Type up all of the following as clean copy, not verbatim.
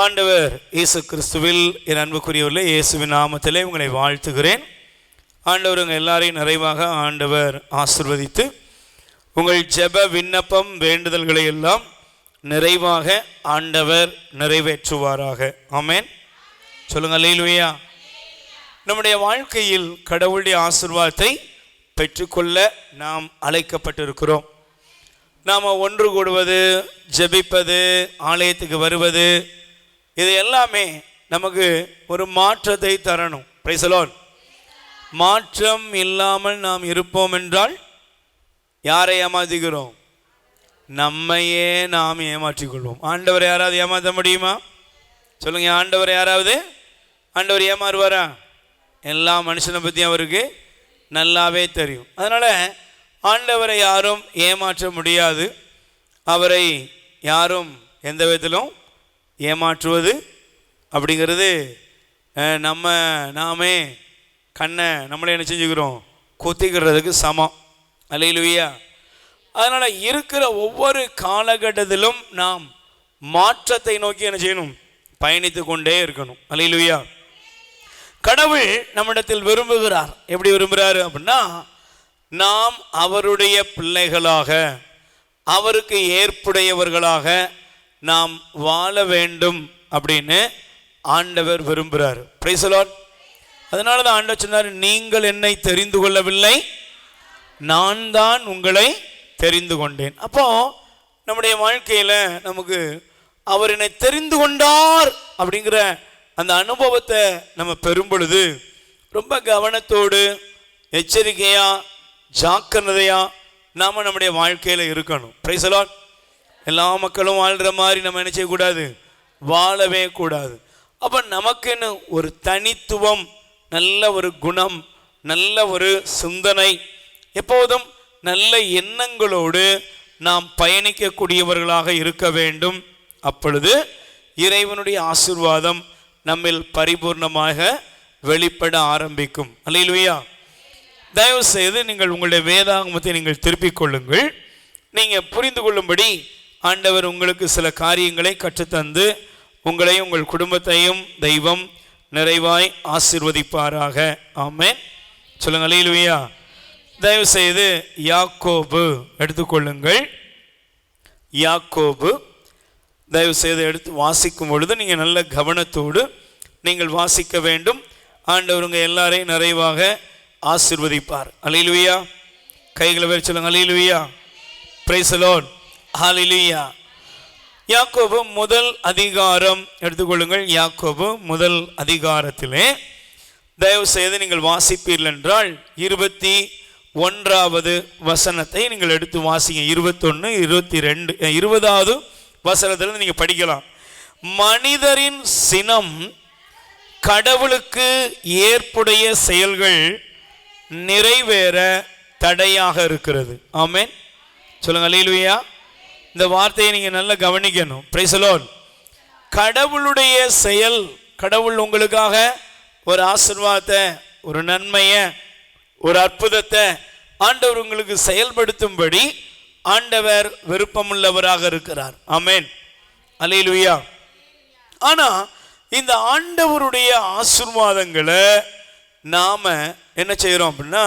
ஆண்டவர் இயேசு கிறிஸ்துவில் என் அன்புக்குரியவர்களே, இயேசுவின் நாமத்திலே உங்களை வாழ்த்துகிறேன். ஆண்டவர் உங்கள் எல்லாரையும் நிறைவாக ஆண்டவர் ஆசீர்வதித்து உங்கள் ஜெப விண்ணப்பம் வேண்டுதல்களை எல்லாம் நிறைவாக ஆண்டவர் நிறைவேற்றுவாராக. ஆமென். சொல்லுங்கள் அல்லேலூயா. நம்முடைய வாழ்க்கையில் கடவுளுடைய ஆசீர்வாதத்தை பெற்றுக்கொள்ள நாம் அழைக்கப்பட்டிருக்கிறோம். நாம் ஒன்று கூடுவது, ஜெபிப்பது, ஆலயத்துக்கு வருவது, இது எல்லாமே நமக்கு ஒரு மாற்றத்தை தரணும். Price the Lord. மாற்றம் இல்லாமல் நாம் இருப்போம் என்றால் யாரை ஏமாற்றிக்கிறோம்? நம்மையே நாம் ஏமாற்றிக்கொள்வோம். ஆண்டவரை யாராவது ஏமாற்ற முடியுமா? சொல்லுங்க. ஆண்டவர் ஏமாறுவாரா? எல்லா மனுஷனை பற்றி அவருக்கு நல்லாவே தெரியும். அதனால் ஆண்டவரை யாரும் ஏமாற்ற முடியாது. அவரை யாரும் எந்த விதத்திலும் ஏமாற்றுவது அப்படிங்கிறது நாமே கண்ணை நம்மளே என்ன செஞ்சுக்கிறோம்? குத்திக்கிறதுக்கு சமம். அல்லேலூயா. அதனால் இருக்கிற ஒவ்வொரு காலகட்டத்திலும் நாம் மாற்றத்தை நோக்கி என்ன செய்யணும்? பயணித்து கொண்டே இருக்கணும். அல்லேலூயா. கடவுள் நம்மிடத்தில் விரும்புகிறார். எப்படி விரும்புகிறாரு அப்படின்னா, நாம் அவருடைய பிள்ளைகளாக, அவருக்கு ஏற்புடையவர்களாக நாம் வாழ வேண்டும் அப்படின்னு ஆண்டவர் விரும்புகிறார். Price the Lord. அதனால தான் ஆண்டவர் சொன்னார், நீங்கள் என்னை தெரிந்து கொள்ளவில்லை, நான் தான் உங்களை தெரிந்து கொண்டேன். அப்போ நம்முடைய வாழ்க்கையில் நமக்கு அவர் என்னை தெரிந்து கொண்டார் அப்படிங்கிற அந்த அனுபவத்தை நம்ம பெறும் பொழுது ரொம்ப கவனத்தோடு, எச்சரிக்கையா, ஜாக்கிரதையா நாம் நம்முடைய வாழ்க்கையில் இருக்கணும். Price the Lord. எல்லா மக்களும் வாழ்கிற மாதிரி நம்ம என்ன செய்யக்கூடாது? வாழவே கூடாது. அப்போ நமக்குன்னு ஒரு தனித்துவம், நல்ல ஒரு குணம், நல்ல ஒரு சிந்தனை, எப்போதும் நல்ல எண்ணங்களோடு நாம் பயணிக்கக்கூடியவர்களாக இருக்க வேண்டும். அப்பொழுது இறைவனுடைய ஆசீர்வாதம் நம்மில் பரிபூர்ணமாக வெளிப்பட ஆரம்பிக்கும். அல்லேலூயா. தயவு செய்து நீங்கள் உங்களுடைய வேதாகமத்தை நீங்கள் திருப்பிக் கொள்ளுங்கள். நீங்கள் புரிந்து கொள்ளும்படி ஆண்டவர் உங்களுக்கு சில காரியங்களை கற்றுத்தந்து உங்களையும் உங்கள் குடும்பத்தையும் தெய்வம் நிறைவாய் ஆசீர்வதிப்பாராக. ஆமென். சொல்லுங்கள் அல்லேலூயா. தயவு செய்து யாக்கோபு எடுத்துக்கொள்ளுங்கள். யாக்கோபு தயவு செய்து எடுத்து வாசிக்கும் பொழுது நீங்கள் நல்ல கவனத்தோடு நீங்கள் வாசிக்க வேண்டும். ஆண்டவர் உங்கள் எல்லாரையும் நிறைவாக ஆசீர்வதிப்பார். அல்லேலூயா. கைகளை வேறு சொல்லுங்க. அல்லேலூயா. Praise the Lord. ஹல்லேலூயா. யாக்கோபு முதல் அதிகாரம் எடுத்துக்கொள்ளுங்கள். யாக்கோபு முதல் அதிகாரத்திலே தயவு செய்து நீங்கள் வாசிப்பீர்கள் என்றால் 21வது வசனத்தை நீங்கள் எடுத்து வாசிங்க. 21, 22, 20வது வசனத்தில் நீங்கள் படிக்கலாம். மனிதரின் சினம் கடவுளுக்கு ஏற்புடைய செயல்கள் நிறைவேற தடையாக இருக்கிறது. ஆமென். சொல்லுங்க அல்லேலூயா. இந்த வார்த்தையை நீங்கள் நல்லா கவனிக்கணும். Price the Lord. கடவுளுடைய செயல், கடவுள் உங்களுக்காக ஒரு ஆசீர்வாதத்தை, ஒரு நன்மையை, ஒரு அற்புதத்தை ஆண்டவர் உங்களுக்கு செயல்படுத்தும்படி ஆண்டவர் விருப்பமுள்ளவராக இருக்கிறார். ஆமென். அல்லேலூயா. ஆனால் இந்த ஆண்டவருடைய ஆசீர்வாதங்களை நாம் என்ன செய்கிறோம் அப்படின்னா,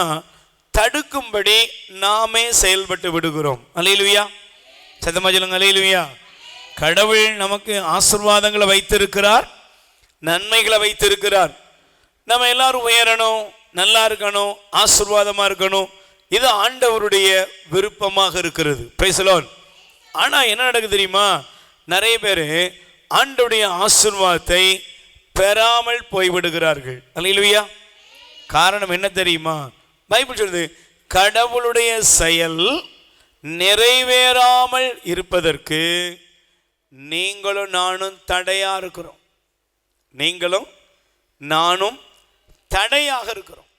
தடுக்கும்படி நாமே செயல்பட்டு விடுகிறோம். அல்லேலூயா. சத்தமா சொல்லுங்க. அல்லேலூயா. கடவுள் நமக்கு ஆசீர்வாதங்களை வைத்திருக்கிறார், நன்மைகளை வைத்திருக்கிறார். நம்ம எல்லாரும் உயரணும், நல்லா இருக்கணும், ஆசீர்வாதமாக இருக்கணும். இது ஆண்டவருடைய விருப்பமாக இருக்கிறது. Price the Lord. ஆனால் என்ன நடக்குது தெரியுமா? நிறைய பேர் ஆண்டவருடைய ஆசீர்வாதத்தை பெறாமல் போய்விடுகிறார்கள். அல்லேலூயா. காரணம் என்ன தெரியுமா? பைபிள் சொல்லுது, கடவுளுடைய செயல் நிறைவேறாமல் இருப்பதற்கு நீங்களும் நானும் தடையா இருக்கிறோம். நீங்களும் நானும் தடையாக இருக்கிறோம்.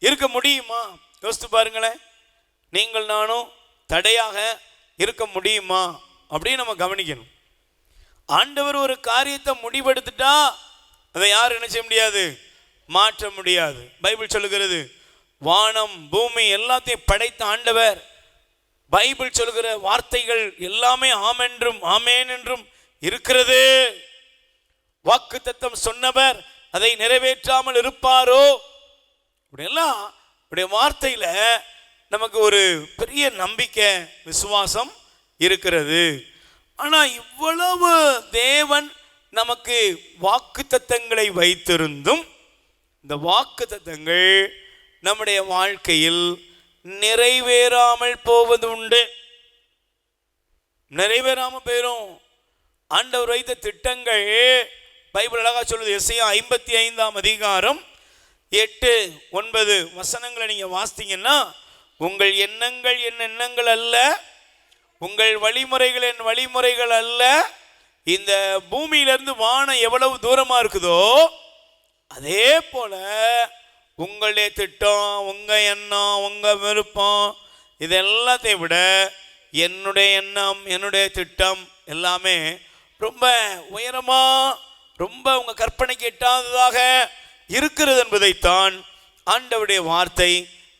இருக்க முடியுமா? யோசித்து பாருங்களேன். நீங்கள் நானும் தடையாக இருக்க முடியுமா அப்படின்னு நம்ம கவனிக்கணும். ஆண்டவர் ஒரு காரியத்தை முடிவெடுத்துட்டா அதை யாரும் என்ன செய்ய முடியாது? மாற்ற முடியாது. பைபிள் சொல்லுகிறது, வானம் பூமி எல்லாத்தையும் படைத்த ஆண்டவர் பைபிள் சொல்கிற வார்த்தைகள் எல்லாமே ஆமென்றும் ஆமேன் என்றும் இருக்கிறது. வாக்குத்தத்தம் சொன்னவர் அதை நிறைவேற்றாமல் இருப்பாரோ? இப்படியெல்லாம் இப்படி வார்த்தையில நமக்கு ஒரு பெரிய நம்பிக்கை, விசுவாசம் இருக்கிறது. ஆனா இவ்வளவு தேவன் நமக்கு வாக்குத்தத்தங்களை வைத்திருந்தும் இந்த வாக்குத்தத்தங்கள் நம்முடைய வாழ்க்கையில் நிறைவேறாமல் போவது உண்டு. நிறைவேறாமல் போயிடும். ஆண்டவர் வைத்த திட்டங்கள் பைபிள் அழகா சொல்லுது. எசையா 55ஆம் அதிகாரம் 8-9 வசனங்களை நீங்க வாசித்தீங்கன்னா, உங்கள் எண்ணங்கள் என் எண்ணங்கள் அல்ல, உங்கள் வழிமுறைகள் என் வழிமுறைகள் அல்ல. இந்த பூமியிலிருந்து வானம் எவ்வளவு தூரமா இருக்குதோ அதே போல உங்களுடைய திட்டம், உங்க எண்ணம், உங்க விருப்பம் இது எல்லாத்தையும் விட என்னுடைய எண்ணம், என்னுடைய திட்டம் எல்லாமே ரொம்ப உயரமா, ரொம்ப உங்க கற்பனைக்கு எட்டாததாக இருக்கிறது என்பதைத்தான் ஆண்டவருடைய வார்த்தை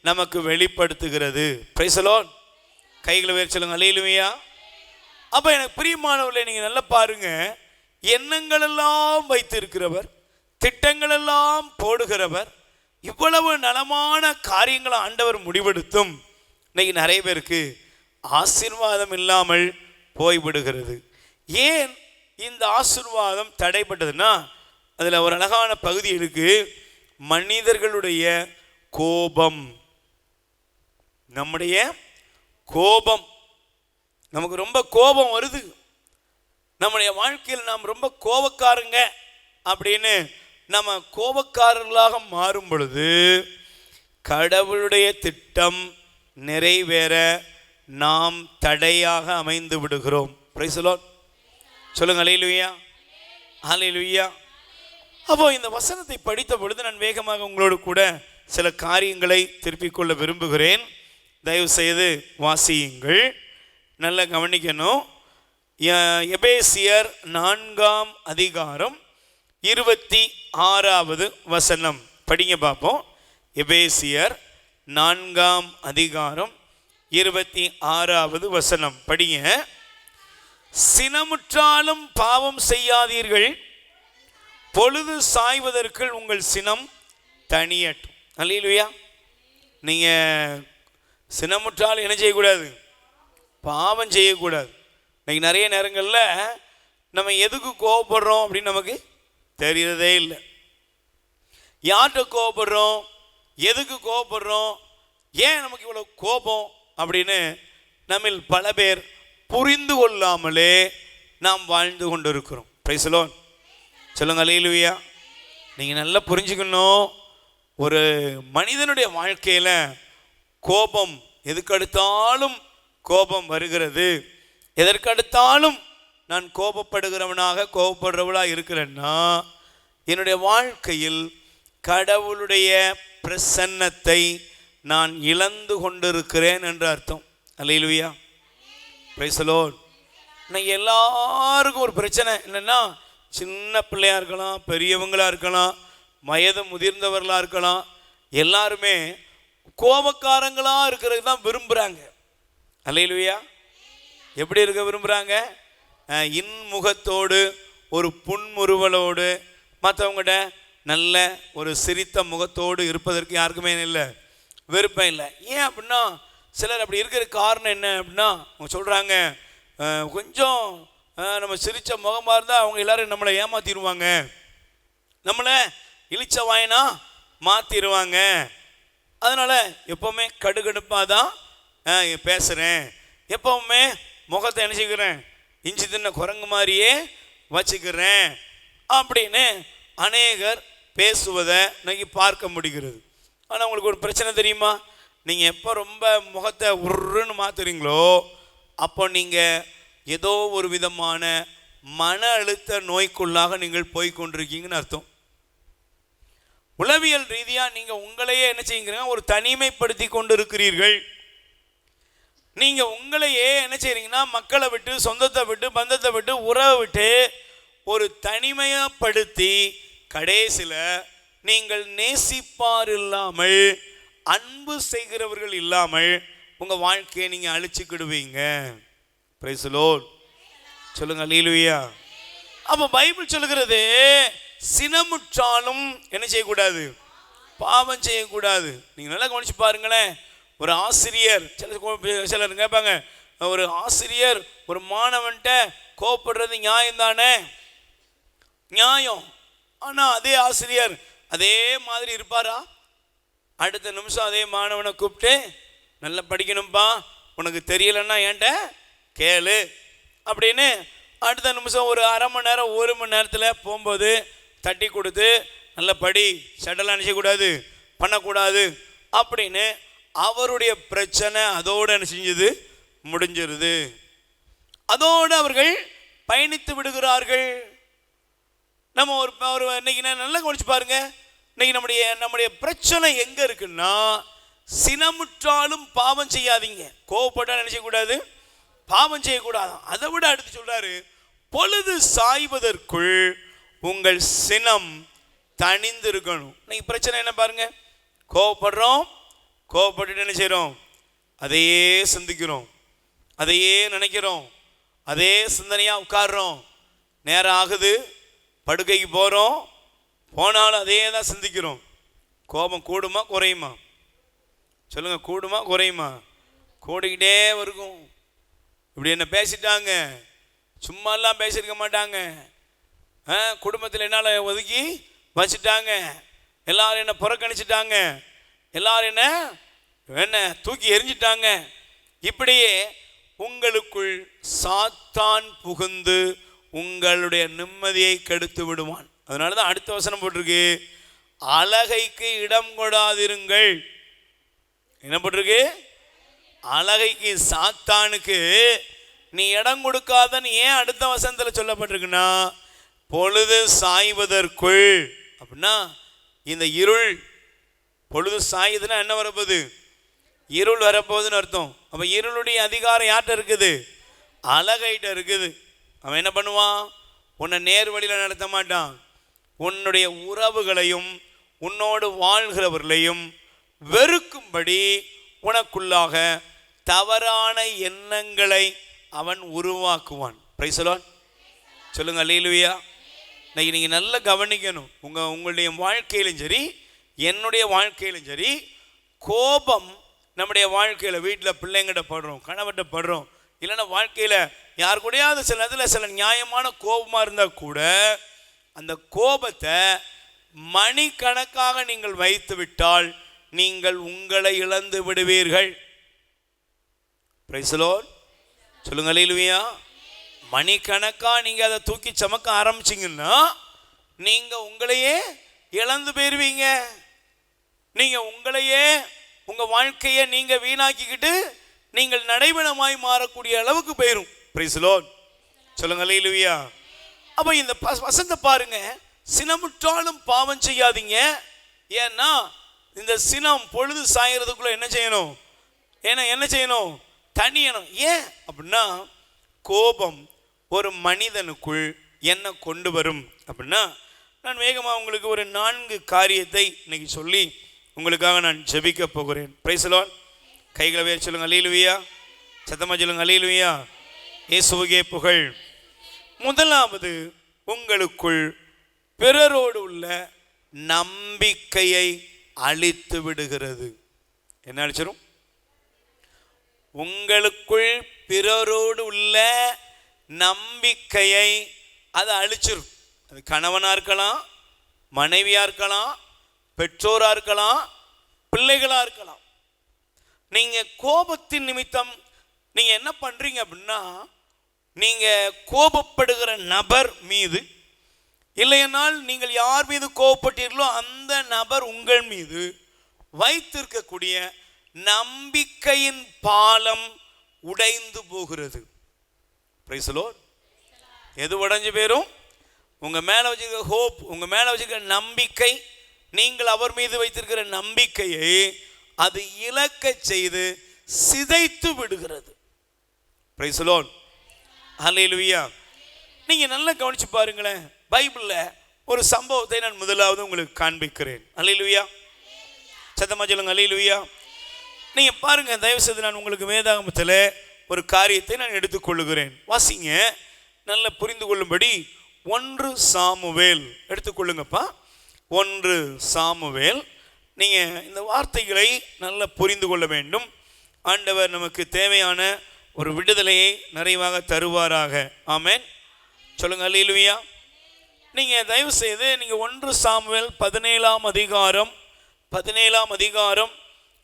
நமக்கு வெளிப்படுத்துகிறது. Price the Lord. கைகளை உயர்த்தி சொல்லுங்க அல்லேலூயா. அப்ப எனக்கு பிரியமானவர்களே, நீங்க நல்லா பாருங்க. எண்ணங்கள் எல்லாம் வைத்திருக்கிறவர், திட்டங்கள் எல்லாம் போடுகிறவர், இவ்வளவு நலமான காரியங்களை ஆண்டவர் முடிவெடுத்தும் இன்னைக்கு நிறைய பேருக்கு ஆசீர்வாதம் இல்லாமல் போய்விடுகிறது. ஏன் இந்த ஆசீர்வாதம் தடைப்பட்டதுன்னா, அதில் ஒரு அழகான பகுதி இருக்கு. மனிதர்களுடைய கோபம். நம்முடைய கோபம், நமக்கு ரொம்ப கோபம் வருது. நம்முடைய வாழ்க்கையில் நாம் ரொம்ப கோபக்காரங்க அப்படின்னு நம்ம கோபக்காரர்களாக மாறும் பொழுது கடவுளுடைய திட்டம் நிறைவேற நாம் தடையாக அமைந்து விடுகிறோம். Price the Lord. சொல்லுங்க அல்லேலூயா, அல்லேலூயா. அப்போ இந்த வசனத்தை படித்த பொழுது நான் வேகமாக உங்களோடு கூட சில காரியங்களை திருப்பிக் கொள்ள விரும்புகிறேன். தயவு செய்து வாசியுங்கள், நல்லா கவனிக்கணும். எபேசியர் 4ஆம் அதிகாரம் 26வது வசனம் படிங்க பார்ப்போம். எபேசியர் 4ஆம் அதிகாரம் 26வது வசனம் படிங்க. சினமுற்றாலும் பாவம் செய்யாதீர்கள், பொழுது சாய்வதற்குள் உங்கள் சினம் தணியட்டும். அல்லேலூயா. நீங்கள் சினமுற்றாலும் என்ன செய்யக்கூடாது? பாவம் செய்யக்கூடாது. இன்னைக்கு நிறைய நேரங்களில் நம்ம எதுக்கு கோவப்படுறோம் அப்படின்னு நமக்கு தெரியறதே இல்லை. யார்கிட்ட கோவப்படுறோம், எதுக்கு கோவப்படுறோம், ஏன் நமக்கு இவ்வளோ கோபம் அப்படின்னு நம்மில் பல பேர் புரிந்து கொள்ளாமலே நாம் வாழ்ந்து கொண்டு இருக்கிறோம். Price the Lord. சொல்லுங்க அல்லேலூயா. நீங்கள் நல்லா புரிஞ்சுக்கணும், ஒரு மனிதனுடைய வாழ்க்கையில் கோபம் எதுக்கடுத்தாலும் கோபம் வருகிறது. எதற்கடுத்தாலும் நான் கோபப்படுகிறவனாக கோபப்படுறவளாக இருக்கிறேன்னா என்னுடைய வாழ்க்கையில் கடவுளுடைய பிரசன்னத்தை நான் இழந்து கொண்டிருக்கிறேன் என்று அர்த்தம். அல்லேலூயா. Praise the Lord. இன்னைக்கு எல்லாருக்கும் ஒரு பிரச்சனை என்னன்னா, சின்ன பிள்ளையாக இருக்கலாம், பெரியவங்களாக இருக்கலாம், வயது முதிர்ந்தவர்களாக இருக்கலாம், எல்லாருமே கோபக்காரங்களாக இருக்கிறது தான் விரும்புகிறாங்க. அல்லேலூயா. எப்படி இருக்க விரும்புகிறாங்க? இன்முகத்தோடு, ஒரு புன்முறுவலோடு, மற்றவங்கள்ட நல்ல ஒரு சிரித்த முகத்தோடு இருப்பதற்கு யாருக்குமே இல்லை, விருப்பம் இல்லை. ஏன் அப்படின்னா, சிலர் அப்படி இருக்கிற காரணம் என்ன அப்படின்னா, அவங்க சொல்கிறாங்க, கொஞ்சம் நம்ம சிரித்த முகமாக இருந்தால் அவங்க எல்லோரும் நம்மளை ஏமாற்றிடுவாங்க, நம்மளை இழிச்ச வாயினா மாற்றிடுவாங்க, அதனால் எப்போவுமே கடுகடுப்பாக தான் பேசுகிறேன், எப்போவுமே முகத்தை என்ன செய்கிறேன், இஞ்சி தின்ன குரங்கு மாதிரியே வச்சுக்கிறேன் அப்படின்னு அநேகர் பேசுவதை இன்னைக்கு பார்க்க முடிகிறது. ஆனால் உங்களுக்கு ஒரு பிரச்சனை தெரியுமா? நீங்கள் எப்போ ரொம்ப முகத்தை உருன்னு மாற்றுறீங்களோ அப்போ நீங்கள் ஏதோ ஒரு விதமான மன அழுத்த நோய்க்குள்ளாக நீங்கள் போய்கொண்டிருக்கீங்கன்னு அர்த்தம். உளவியல் ரீதியாக நீங்கள் உங்களையே என்ன செய்யுங்க, ஒரு தனிமைப்படுத்தி கொண்டு இருக்கிறீர்கள். நீங்கள் உங்களையே என்ன செய்கிறீங்கன்னா, மக்களை விட்டு, சொந்தத்தை விட்டு, பந்தத்தை விட்டு, உறவை விட்டு ஒரு தனிமையப்படுத்தி கடைசியில் நீங்கள் நேசிப்பார் இல்லாமல், அன்பு செய்கிறவர்கள் இல்லாமல் உங்கள் வாழ்க்கையை நீங்கள் அழிச்சுக்கிடுவீங்க. Price the Lord. சொல்லுங்க அல்லேலூயா. அப்போ பைபிள் சொல்லுகிறது சினமுற்றாலும் என்ன செய்யக்கூடாது, பாவம் செய்யக்கூடாது. நீங்கள் நல்லா கவனிச்சு பாருங்களேன். ஒரு ஆசிரியர், சிலர் கேட்பாங்க, ஒரு ஆசிரியர் ஒரு மாணவன்கிட்ட கோவப்படுறது நியாயம் தானே? நியாயம். ஆனால் அதே ஆசிரியர் அதே மாதிரி இருப்பாரா? அடுத்த நிமிஷம் அதே மாணவனை கூப்பிட்டு நல்லா படிக்கணும்ப்பா, உனக்கு தெரியலன்னா என்கிட்ட கேளு அப்படின்னு அடுத்த நிமிஷம் ஒரு அரை மணி நேரம் 1 மணி நேரத்தில் போகும்போது தட்டி கொடுத்து நல்லா படி, சட்டெல்லாம் நினைச்சக்கூடாது, பண்ணக்கூடாது அப்படின்னு அவருடைய பிரச்சனை அதோடு என்ன செஞ்சது, முடிஞ்சிருது. அதோடு அவர்கள் பயணித்து விடுகிறார்கள். நம்ம ஒரு இன்னைக்கு நல்லா கவனிச்சு பாருங்க. இன்னைக்கு நம்முடைய பிரச்சனை எங்க இருக்குன்னா, சினமுற்றாலும் பாவம் செய்யாதீங்க. கோவப்பட்டா நினைச்சக்கூடாது, பாவம் செய்யக்கூடாது. அதை விட அடுத்து சொல்றாரு, பொழுது சாய்வதற்குள் உங்கள் சினம் தணிந்திருக்கணும். இன்னைக்கு பிரச்சனை என்ன பாருங்க, கோவப்படுறோம், கோவப்பட்டு என்ன செய்கிறோம், அதையே சிந்திக்கிறோம், அதையே நினைக்கிறோம், அதே சிந்தனையாக உட்கார்றோம். நேரம் ஆகுது, படுக்கைக்கு போகிறோம், போனாலும் அதே தான் சிந்திக்கிறோம். கோபம் கூடுமா குறையுமா? சொல்லுங்கள், கூடுமா குறையுமா? கூடிக்கிட்டே இருக்கும். இப்படி என்ன பேசிட்டாங்க, சும்மாலாம் பேசியிருக்க மாட்டாங்க. குடும்பத்தில் என்னால் ஒதுக்கி வச்சுட்டாங்க, எல்லாரும் என்ன புறக்கணிச்சிட்டாங்க, எல்லாரும் என்ன தூக்கி எரிஞ்சிட்டாங்க. இப்படியே உங்களுக்குள் சாத்தான் புகுந்து உங்களுடைய நிம்மதியை கெடுத்து விடுவான். அதனால தான் அடுத்த வசனம் போட்டிருக்கு, அழகைக்கு இடம் கொடாதிருங்கள். என்ன போட்டிருக்கு? அழகைக்கு, சாத்தானுக்கு நீ இடம் கொடுக்காதன்னு ஏன் அடுத்த வசனத்தில் சொல்லப்பட்டிருக்குன்னா, பொழுது சாய்வதற்குள். அப்படின்னா இந்த இருள், பொழுது சாயுதுன்னா என்ன வரப்போகுது, இருள் வரப்போகுதுன்னு அர்த்தம். அப்போ இருளுடைய அதிகாரம் யார்கிட்ட இருக்குது? அழகைட்ட இருக்குது. அவன் என்ன பண்ணுவான், உன்னை நேர் வழியில் நடத்த மாட்டான். உன்னுடைய உறவுகளையும் உன்னோடு வாழ்கிறவர்களையும் வெறுக்கும்படி உனக்குள்ளாக தவறான எண்ணங்களை அவன் உருவாக்குவான். Price the Lord. சொல்லுங்க அல்லேலூயா. இன்னைக்கு நீங்கள் நல்லா கவனிக்கணும். உங்களுடைய வாழ்க்கையிலும் சரி, என்னுடைய வாழ்க்கையிலும் சரி, கோபம் நம்முடைய வாழ்க்கையில், வீட்டில் பிள்ளைங்கிட்ட படுறோம், கணவர்கிட்ட படுறோம், இல்லைன்னா வாழ்க்கையில் யார் கூடயாவது சில நேரத்தில் சில நியாயமான கோபமாக இருந்தால் கூட அந்த கோபத்தை மணிக்கணக்காக நீங்கள் வைத்து விட்டால் நீங்கள் உங்களை இழந்து விடுவீர்கள். Price the Lord. சொல்லுங்க அல்லேலூயா. மணிக்கணக்காக நீங்கள் அதை தூக்கி சமக்க ஆரம்பிச்சிங்கன்னா நீங்கள் உங்களையே இழந்து போயிடுவீங்க. நீங்கள் உங்களையே, உங்கள் வாழ்க்கையை நீங்கள் வீணாக்கிக்கிட்டு நீங்கள் நடைபெணமாய் மாறக்கூடிய அளவுக்கு போயிடும். Price the Lord. சொல்லுங்க அல்லேலூயா. அப்போ இந்த வசனத்தை பாருங்க, சினமுற்றாலும் பாவம் செய்யாதீங்க. ஏன்னா இந்த சினம் பொழுது சாயறதுக்குள்ள என்ன செய்யணும், என்ன செய்யணும், தணியணும். ஏன் அப்படின்னா, கோபம் ஒரு மனிதனுக்குள் என்ன கொண்டு வரும் அப்படின்னா, நான் வேகமாக உங்களுக்கு ஒரு 4 காரியத்தை இன்னைக்கு சொல்லி உங்களுக்காக நான் ஜெபிக்க போகிறேன். Price the Lord. கைகளை வேறு சொல்லுங்க அல்லேலூயா. சத்தமாக சொல்லுங்க அல்லேலூயா. இயேசுவுக்கே புகழ். முதலாவது, உங்களுக்குள் பிறரோடு உள்ள நம்பிக்கையை அழித்து விடுகிறது. என்ன அழிச்சிடும்? உங்களுக்குள் பிறரோடு உள்ள நம்பிக்கையை அதை அழிச்சிடும். அது கணவனாக இருக்கலாம், மனைவியாக இருக்கலாம், பெற்றோராக இருக்கலாம், பிள்ளைகளாக இருக்கலாம். நீங்கள் கோபத்தின் நிமித்தம் நீங்கள் என்ன பண்ணுறீங்க அப்படின்னா, நீங்கள் கோபப்படுகிற நபர் மீது, இல்லையென்றால் நீங்கள் யார் மீது கோபப்பட்டீர்களோ அந்த நபர் உங்கள் மீது வைத்திருக்கக்கூடிய நம்பிக்கையின் பாலம் உடைந்து போகிறது. Price the Lord. எது உடைஞ்சு போயிரும்? உங்கள் மேலே வச்சிருக்கிற ஹோப், உங்கள் மேலே வச்சிருக்கிற நம்பிக்கை, நீங்கள் அவர் மீது வைத்திருக்கிற நம்பிக்கையை அது இழக்க செய்து சிதைத்து விடுகிறது. Praise the Lord. ஹல்லேலூயா. நீங்கள் நல்லா கவனிச்சு பாருங்களேன். பைபிளில் ஒரு சம்பவத்தை நான் முதலாவது உங்களுக்கு காண்பிக்கிறேன். ஹல்லேலூயா. சத்தமாக சொல்லுங்க அல்லேலூயா. நீங்கள் பாருங்கள், தயவுசெய்து நான் உங்களுக்கு வேதாகமத்தில் ஒரு காரியத்தை நான் எடுத்துக்கொள்ளுகிறேன். வாசிங்க, நல்லா புரிந்து கொள்ளும்படி 1 சாமுவேல் எடுத்துக்கொள்ளுங்கப்பா. 1 சாமுவேல். நீங்கள் இந்த வார்த்தைகளை நல்லா புரிந்து கொள்ள வேண்டும். ஆண்டவர் நமக்கு தேவையான ஒரு விடுதலையை நிறைவாக தருவாராக. ஆமென். சொல்லுங்க அல்லேலூயா. நீங்கள் தயவு செய்து நீங்கள் 1 சாமுவேல் 17ஆம் அதிகாரம்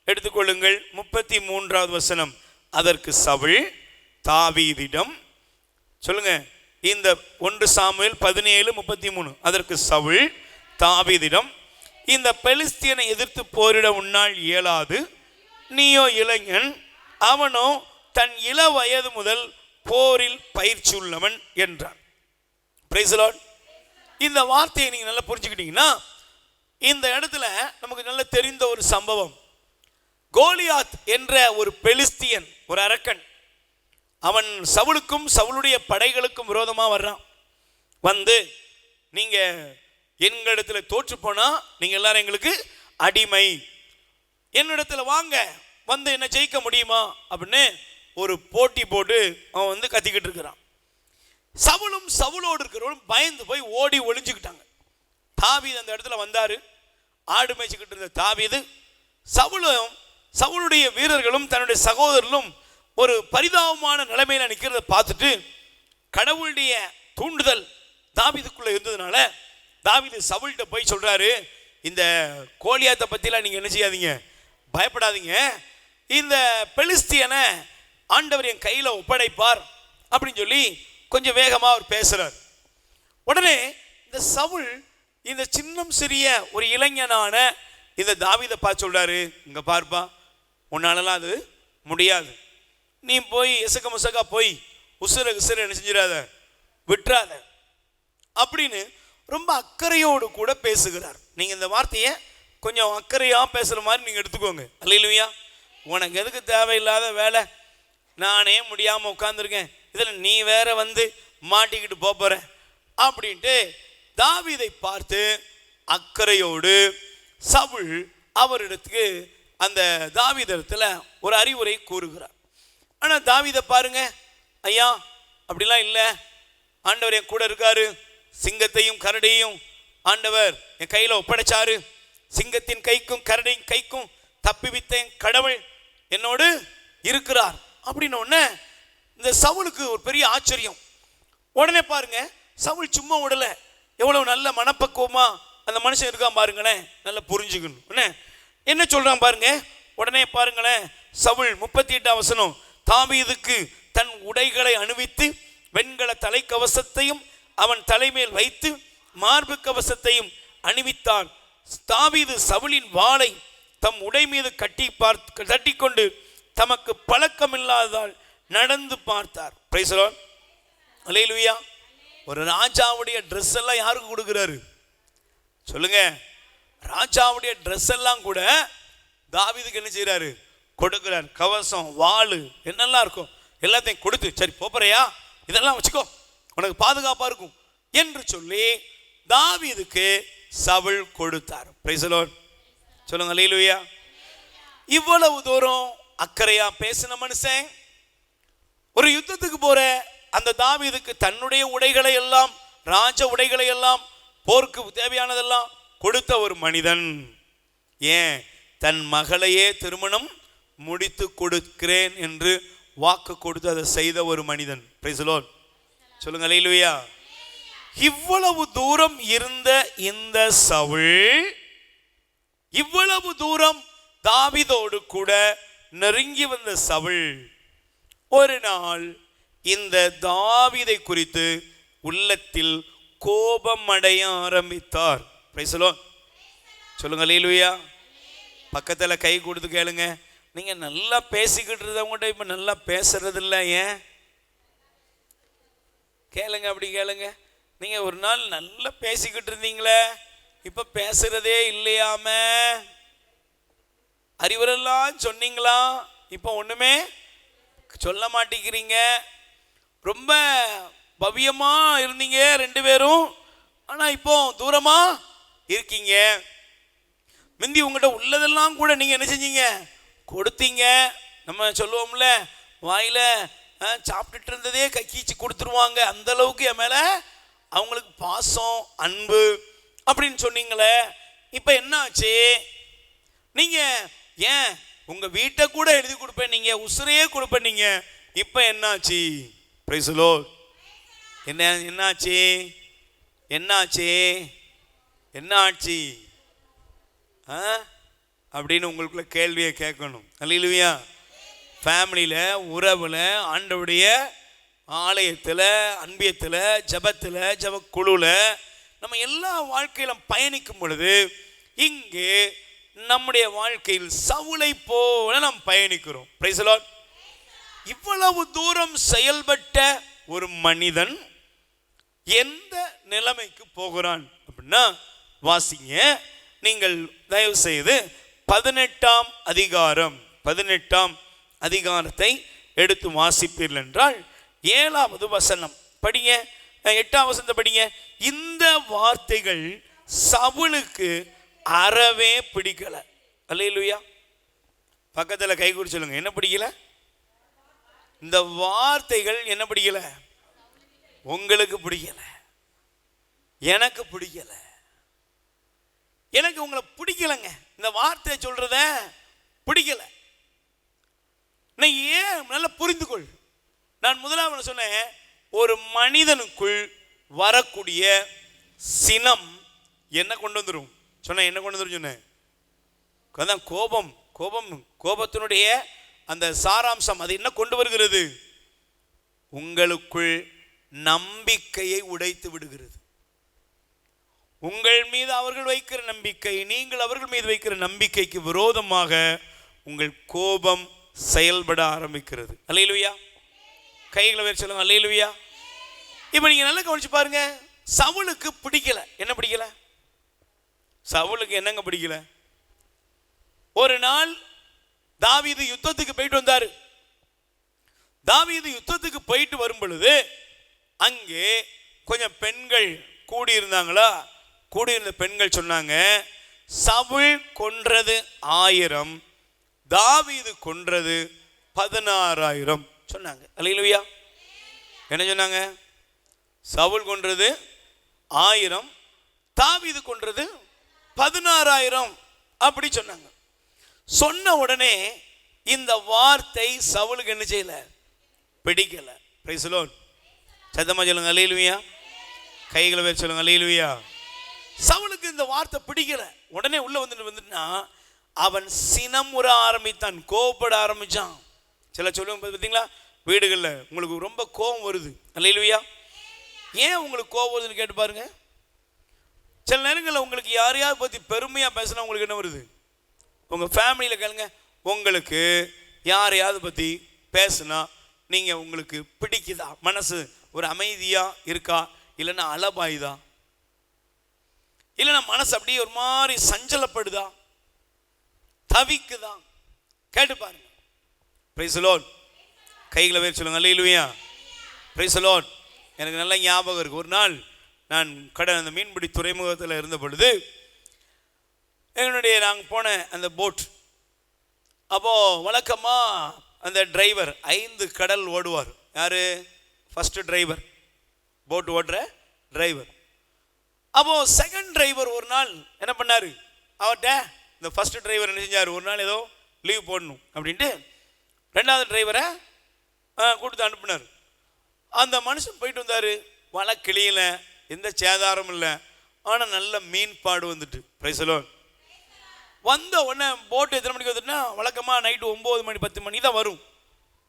எடுத்துக்கொள்ளுங்கள். 33வது வசனம். அதற்கு சவுல் தாவீதிடம், சொல்லுங்க, இந்த 1 சாமுவேல் 17:33. அதற்கு சவுல் தாவீதிடம், இந்த பெலிஸ்தியனை எதிர்த்து போரிட உன்னால் இயலாது, நீயோ இளைஞன், அவனோ தன் இள வயது முதல் போரில் பயிற்சி உள்ளவன் என்றான். Price the Lord. இந்த வார்த்தையை நீங்கள் நல்லா புரிஞ்சுக்கிட்டீங்கன்னா இந்த இடத்துல நமக்கு நல்ல தெரிந்த ஒரு சம்பவம். கோலியாத் என்ற ஒரு பெலிஸ்தியன், ஒரு அரக்கன், அவன் சவுலுக்கும் சவுளுடைய படைகளுக்கும் விரோதமாக வர்றான். வந்து, நீங்கள் எங்களிடத்தில் தோற்று போனால் நீங்கள் எல்லாரும் எங்களுக்கு அடிமை, என்னிடத்தில் வாங்க, வந்து என்ன ஜெயிக்க முடியுமா அப்படின்னு ஒரு போட்டி போட்டு அவன் வந்து கத்திக்கிட்டு இருக்கிறான். சவுலும் சவுலோடு இருக்கிறவரும் பயந்து போய் ஓடி ஒளிஞ்சுக்கிட்டாங்க. தாவீது அந்த இடத்துல வந்தார். ஆடு மேய்ச்சிக்கிட்டு இருந்த தாவீது, சவுலும் சவுளுடைய வீரர்களும் தன்னுடைய சகோதரர்களும் ஒரு பரிதாபமான நிலைமையில் நிற்கிறத பார்த்துட்டு, கடவுளுடைய தூண்டுதல் தாவீதுக்குள்ளே இருந்ததுனால தாவீது சவுல்கிட்ட போய் சொல்கிறாரு, இந்த கோலியாத்தை பற்றிலாம் நீங்கள் என்ன செய்யாதீங்க, பயப்படாதீங்க, இந்த பெலிஸ்தியனை ஆண்டவர் என் கையில் ஒப்படைப்பார் அப்படின்னு சொல்லி கொஞ்சம் வேகமாக அவர் பேசுகிறார். உடனே இந்த சவுல் இந்த சின்னம் சிறிய ஒரு இளைஞனான இந்த தாவீதை பார்த்து சொல்கிறாரு, இங்கே பார்ப்பா, உன்னாலலாம் அது முடியாது, நீ போய் எசக்க முசக்கா போய் உசுர என்ன செஞ்சிடாத, விட்டுறாத அப்படின்னு ரொம்ப அக்கறையோடு கூட பேசுகிறார். நீங்கள் இந்த வார்த்தையை கொஞ்சம் அக்கறையாக பேசுகிற மாதிரி நீங்கள் எடுத்துக்கோங்க. அல்லேலூயா. உனக்கு எதுக்கு தேவையில்லாத வேலை, நானே முடியாமல் உட்காந்துருக்கேன், இதில் நீ வேற வந்து மாட்டிக்கிட்டு போகிற அப்படின்ட்டு தாவீதை பார்த்து அக்கறையோடு சவுல் அவரிடத்துக்கு அந்த தாவீதத்தில் ஒரு அறிவுரை கூறுகிறார். ஆனால் தாவீதை பாருங்க, ஐயா அப்படிலாம் இல்லை, ஆண்டவர் என் கூட இருக்காரு, சிங்கத்தையும் கரடியையும் ஆண்டவர் என் கையில் ஒப்படைச்சாரு, சிங்கத்தின் கைக்கும் கரடியின் கைக்கும் தப்பிவித்தேன், கடவுள் என்னோடு இருக்கிறார் அப்படின்னு உடனே இந்த சவுலுக்கு ஒரு பெரிய ஆச்சரியம். உடனே பாருங்க, சவுல் சும்மா விடலை, எவ்வளவு நல்ல மனப்பக்குவமா அந்த மனுஷன் இருக்கான் பாருங்களேன், நல்லா புரிஞ்சுக்கணும். என்ன சொல்றான் பாருங்க. உடனே பாருங்களேன், சவுல் 38ஆம் வசனம், தாவீதுக்கு தன் உடைகளை அணிவித்து வெண்கல தலைக்கவசத்தையும் அவன் தலைமேல் வைத்து மார்பு கவசத்தையும் அணிவித்தான். தாவீது சவுலின் வாளை தம் உடை மீது தட்டி கொண்டு தமக்கு பழக்கமில்லாததால் நடந்து பார்த்தார். Praise the Lord. அல்லேலூயா. ஒரு ராஜாவுடைய ட்ரெஸ் எல்லாம் யாருக்கு கொடுக்குறாரு சொல்லுங்க? ராஜாவுடைய ட்ரெஸ் எல்லாம் கூட தாவீதுக்கு என்ன செய்யறாரு, கொடுக்கிறார். கவசம், வாள், என்னெல்லாம் இருக்கும் எல்லாத்தையும் கொடுத்து, சரி போப்பறையா, இதெல்லாம் வச்சுக்கோ, உனக்கு பாதுகாப்பாக இருக்கும் என்று சொல்லி தாவீதுக்கு சவுல் கொடுத்தார். Price the Lord. சொல்லுங்க அல்லேலூயா. இவ்வளவு தூரம் அக்கறையா பேசின மனுஷன் ஒரு யுத்தத்துக்கு போற அந்த தாவீதுக்கு தன்னுடைய உடைகளை எல்லாம், ராஜ உடைகளை எல்லாம், போருக்கு தேவையானதெல்லாம் கொடுத்த ஒரு மனிதன். ஏன், தன் மகளையே திருமணம் முடித்து கொடுக்கிறேன் என்று வாக்கு கொடுத்து அதை செய்த ஒரு மனிதன். Price the Lord. சொல்லுங்க அல்லேலூயா. இவ்வளவு தூரம் இருந்த இந்த சவுல், இவ்வளவு தூரம் தாவீதோடு கூட நெருங்கி வந்த சவுல் ஒரு நாள் இந்த தாவீதை குறித்து உள்ளத்தில் கோபம் அடைய ஆரம்பித்தார். Price the Lord. சொல்லுங்க அல்லேலூயா. பக்கத்தில் கை கொடுத்து கேளுங்க, நீங்க நல்லா பேசிக்கிட்டு இருந்தவங்கள்ட்ட இப்ப நல்லா பேசுறது இல்லை, ஏன் கேளுங்க, அப்படி கேளுங்க. நீங்க ஒரு நாள் நல்லா பேசிக்கிட்டு இருந்தீங்களே, இப்ப பேசுறதே இல்லையாம, அறிவுரெல்லாம் சொன்னீங்களா, இப்போ ஒண்ணுமே சொல்ல மாட்டேங்கிறீங்க. ரொம்ப பவியமா இருந்தீங்க ரெண்டு பேரும், ஆனா இப்போ தூரமா இருக்கீங்க. முந்தி உங்கள்கிட்ட உள்ளதெல்லாம் கூட நீங்க என்ன செஞ்சீங்க, கொடுத்தீங்க. நம்ம சொல்லுவோம்ல, வாயில சாப்பிட்டுட்டு இருந்ததே கக்கீச்சு கொடுத்துருவாங்க, அந்த அளவுக்கு என் மேல அவங்களுக்கு பாசம் அன்பு அப்படின்னு சொன்னீங்களே, இப்போ என்னாச்சு? நீங்கள் ஏன் உங்கள் வீட்டை கூட எழுதி கொடுப்பேன், நீங்கள் உசுரையே கொடுப்பேன், நீங்கள் இப்போ என்னாச்சு? Price the Lord. என்னாச்சு? என்னாச்சு? என்ன ஆச்சு அப்படின்னு உங்களுக்குள்ள கேள்வியை கேட்கணும். அல்லேலூயா. ஃபேமிலியில், உறவில், ஆண்டவருடைய ஆலயத்தில், அன்பியத்தில், ஜபத்தில், ஜப குழுவில் நம்ம எல்லா வாழ்க்கையிலும் பயணிக்கும் பொழுது இங்கே நம்முடைய வாழ்க்கையில் சவுலை போல நாம் பயணிக்கிறோம். Price the Lord. இவ்வளவு தூரம் செயல்பட்ட ஒரு மனிதன் எந்த நிலைமைக்கு போகிறான் அப்படின்னா, வாசிங்க நீங்கள் தயவு செய்து 18ஆம் அதிகாரத்தை எடுத்து வாசிப்பீர்கள் என்றால் 7வது வசனம் படிங்க, 8ஆம் வசனத்தை படிங்க. இந்த வார்த்தைகள் சவுலுக்கு அறவே பிடிக்கல. அல்லேலூயா. பக்கத்தில் கை குறி சொல்லுங்க, என்ன பிடிக்கல? இந்த வார்த்தைகள் என்ன பிடிக்கல? உங்களுக்கு பிடிக்கல, எனக்கு பிடிக்கல. எனக்கு உங்களை பிடிக்கலங்க, இந்த வார்த்தையை சொல்றத பிடிக்கல. ஏன்? நல்லா புரிந்து கொள். நான் முதலாவது சொன்னேன், ஒரு மனிதனுக்குள் வரக்கூடிய சினம் என்ன கொண்டு வந்துடும் சொன்னேன். என்ன கொண்டு வந்துடும் சொன்னேன்? அதான் கோபத்தினுடைய அந்த சாராம்சம் அது என்ன கொண்டு வருகிறது? உங்களுக்குள் நம்பிக்கையை உடைத்து விடுகிறது. உங்கள் மீது அவர்கள் வைக்கிற நம்பிக்கை, நீங்கள் அவர்கள் மீது வைக்கிற நம்பிக்கைக்கு விரோதமாக உங்கள் கோபம் செயல்பட ஆரம்பிக்கிறது. அல்லேலூயா. கைகளை வேறு சொல்லுங்க, அல்லேலூயா. இப்போ நீங்கள் நல்லா கவனிச்சு பாருங்க. சவுலுக்கு பிடிக்கல. என்ன பிடிக்கல? சவுலுக்கு என்னங்க பிடிக்கல? ஒரு நாள் தாவீது யுத்தத்துக்கு போயிட்டு வந்தார். தாவீது யுத்தத்துக்கு போயிட்டு வரும் பொழுது அங்கே கொஞ்சம் பெண்கள் கூடியிருந்தாங்களா. கூடியிருந்த பெண்கள் சொன்னாங்க, சவுல் கொன்றது 1000, தாவீது கொன்றது 16,000 சொன்னாங்க. அல்லேலூயா. என்ன சொன்னாங்க? சவுல் கொன்றது 1000, தாவீது கொன்றது 16,000 அப்படி சொன்னாங்க. சொன்ன உடனே இந்த வார்த்தை சவுலுக்கு என்ன செய்யல? பிடிக்கல. Price the Lord. சத்தமா சொல்லுங்க, அல்லேலூயா. கைகளை வேறு சொல்லுங்க, அல்லேலூயா. சவுலுக்கு இந்த வார்த்தை பிடிக்கல. உடனே உள்ள வந்துட்டுனா அவன் சினம் உற ஆரம்பித்தான், கோபப்பட ஆரம்பிச்சான். சில சொல்லுவாங்க பார்த்தீங்களா, வீடுகளில் உங்களுக்கு ரொம்ப கோபம் வருது. அல்லேலூயா. ஏன் உங்களுக்கு கோபம் வருதுன்னு கேட்டு பாருங்க. சில நேரங்களில் உங்களுக்கு யாரையாவது பற்றி பெருமையாக பேசினா உங்களுக்கு என்ன வருது? உங்கள் ஃபேமிலியில் கேளுங்க, உங்களுக்கு யாரையாவது பற்றி பேசுனா நீங்கள் உங்களுக்கு பிடிக்குதா? மனசு ஒரு அமைதியாக இருக்கா? இல்லைன்னா அலபாயுதா? இல்லைன்னா மனசு அப்படியே ஒரு மாதிரி சஞ்சலப்படுதா, தவிக்குதா? கேட்டு பாருங்க. Price the Lord. கைகளை வேறு சொல்லுங்க, அல்லேலூயா. Praise the Lord. எனக்கு நல்ல ஞாபகம் இருக்கு. ஒரு நாள் நான் அந்த மீன்பிடி துறைமுகத்தில் இருந்த பொழுது நாங்கள் போன அந்த போட், அப்போது வழக்கமாக அந்த டிரைவர் 5 கடல் ஓடுவார். யார்? ஃபஸ்ட்டு டிரைவர், போட் ஓடுற டிரைவர். அப்போது செகண்ட் டிரைவர் ஒரு நாள் என்ன பண்ணார், அவர்கிட்ட இந்த ஃபஸ்ட்டு டிரைவர் என்ன செஞ்சார், ஒரு நாள் ஏதோ லீவ் போடணும் அப்படின்ட்டு 2வது டிரைவரை கொடுத்து அனுப்புனார். அந்த மனுஷன் போயிட்டு வந்தார். வலை கிளியில, எந்த சேதாரமும் இல்லை, ஆனால் நல்ல மீன்பாடு வந்துட்டு. Price the Lord. வந்த உடனே போட்டு எத்தனை மணிக்கு வந்துட்டுனா, வழக்கமாக நைட்டு 9 மணி 10 மணி தான் வரும்.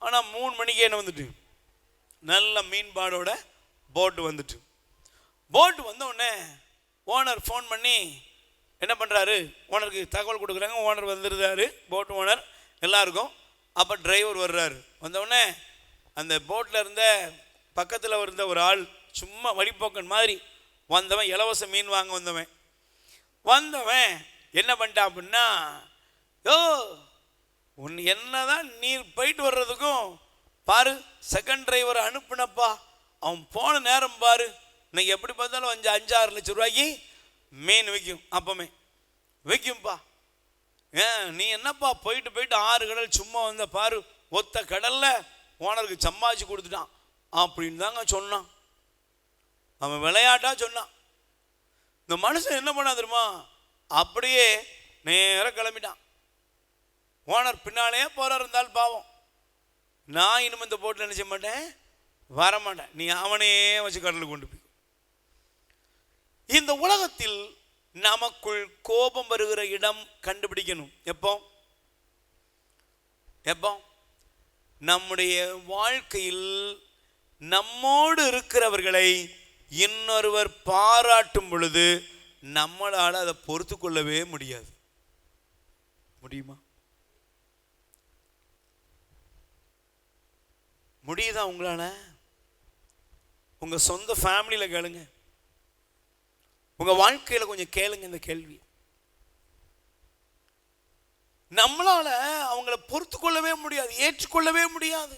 ஆனால் 3 மணிக்கு என்ன வந்துட்டு, நல்ல மீன்பாடோட போட்டு வந்துட்டு. போட்டு வந்த உடனே ஓனர் ஃபோன் பண்ணி என்ன பண்ணுறாரு, ஓனருக்கு தகவல் கொடுக்குறாங்க. ஓனர் வந்துருந்தாரு, போட்டு ஓனர் எல்லாருக்கும். அப்போ டிரைவர் வர்றாரு. வந்தவுடனே அந்த போட்டில் இருந்த பக்கத்தில் இருந்த ஒரு ஆள் சும்மா வழிபோக்கன் மாதிரி வந்தவன், இலவச மீன் வாங்க வந்தவன் என்ன பண்ணிட்டான் அப்படின்னா, என்னதான் நீர் போயிட்டு வர்றதுக்கும் பாரு, செகண்ட் டிரைவர் அனுப்புனப்பா, அவன் போன நேரம் பாரு, இன்னைக்கு எப்படி பார்த்தாலும் 5-6 லட்சம் ரூபாய்க்கு மீன் விற்கும், அப்பமே விற்கும்பா. நீ என்னப்பா போயிட்டு 6 கடல் சும்மா வந்த பாரு, ஒத்த கடல்ல ஓனருக்கு சம்பாதிச்சு கொடுத்துட்டான் அப்படின்னு தாங்க சொன்னான். அவன் விளையாட்டா சொன்னான். இந்த மனுஷன் என்ன பண்ணா தெரியுமா, அப்படியே நேராக கிளம்பிட்டான். ஓனர் பின்னாலே போறாரு. இருந்தாலும் பாவம், நான் இனிமே இந்த போட்டில் நினைச்ச மாட்டேன், வரமாட்டேன், நீ அவனே வச்சு கடலுக்கு கொண்டு போய். இந்த உலகத்தில் நமக்குள் கோபம் வருகிற இடம் கண்டுபிடிக்கணும். எப்போ எப்போ நம்முடைய வாழ்க்கையில் நம்மோடு இருக்கிறவர்களை இன்னொருவர் பாராட்டும் பொழுது நம்மளால் அதை பொறுத்து கொள்ளவே முடியாது. முடியுமா? முடியுதா உங்களால? உங்க சொந்த ஃபேமிலியில் கேளுங்க, உங்க வாழ்க்கையில் கொஞ்சம் கேளுங்க இந்த கேள்வி. நம்மளால அவங்கள பொறுத்து கொள்ளவே முடியாது, ஏற்றுக்கொள்ளவே முடியாது.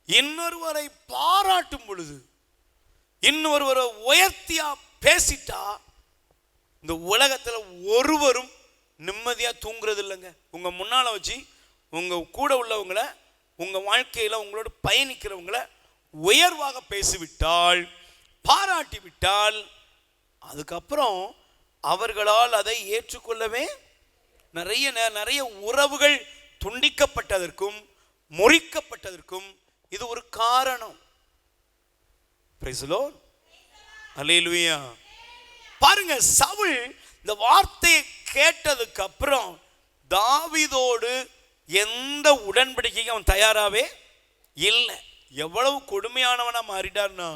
இன்னொருவரை பாராட்டும் பொழுது, இன்னொருவரை உயர்த்தியா பேசிட்டா இந்த உலகத்தில் ஒருவரும் நிம்மதியா தூங்குறது இல்லைங்க. உங்க முன்னால வச்சு உங்க கூட உள்ளவங்களை, உங்க வாழ்க்கையில் உங்களோட பயணிக்கிறவங்களை உயர்வாக பேசிவிட்டால், பாராட்டி விட்டால், அதுக்கப்புறம் அவர்களால் அதை ஏற்றுக்கொள்ளவே நிறைய உறவுகள் துண்டிக்கப்பட்டதற்கும் முறிக்கப்பட்டதற்கும் இது ஒரு காரணம். பிரைஸ் தி லார்ட், அல்லேலூயா. பாருங்க, சவுல் இந்த வார்த்தையை கேட்டதுக்கு அப்புறம் தாவீதோடு எந்த உடன்படிக்கையும் அவன் தயாராகவே இல்லை. எவ்வளவு கொடுமையானவனா மாறிட்டார்னா,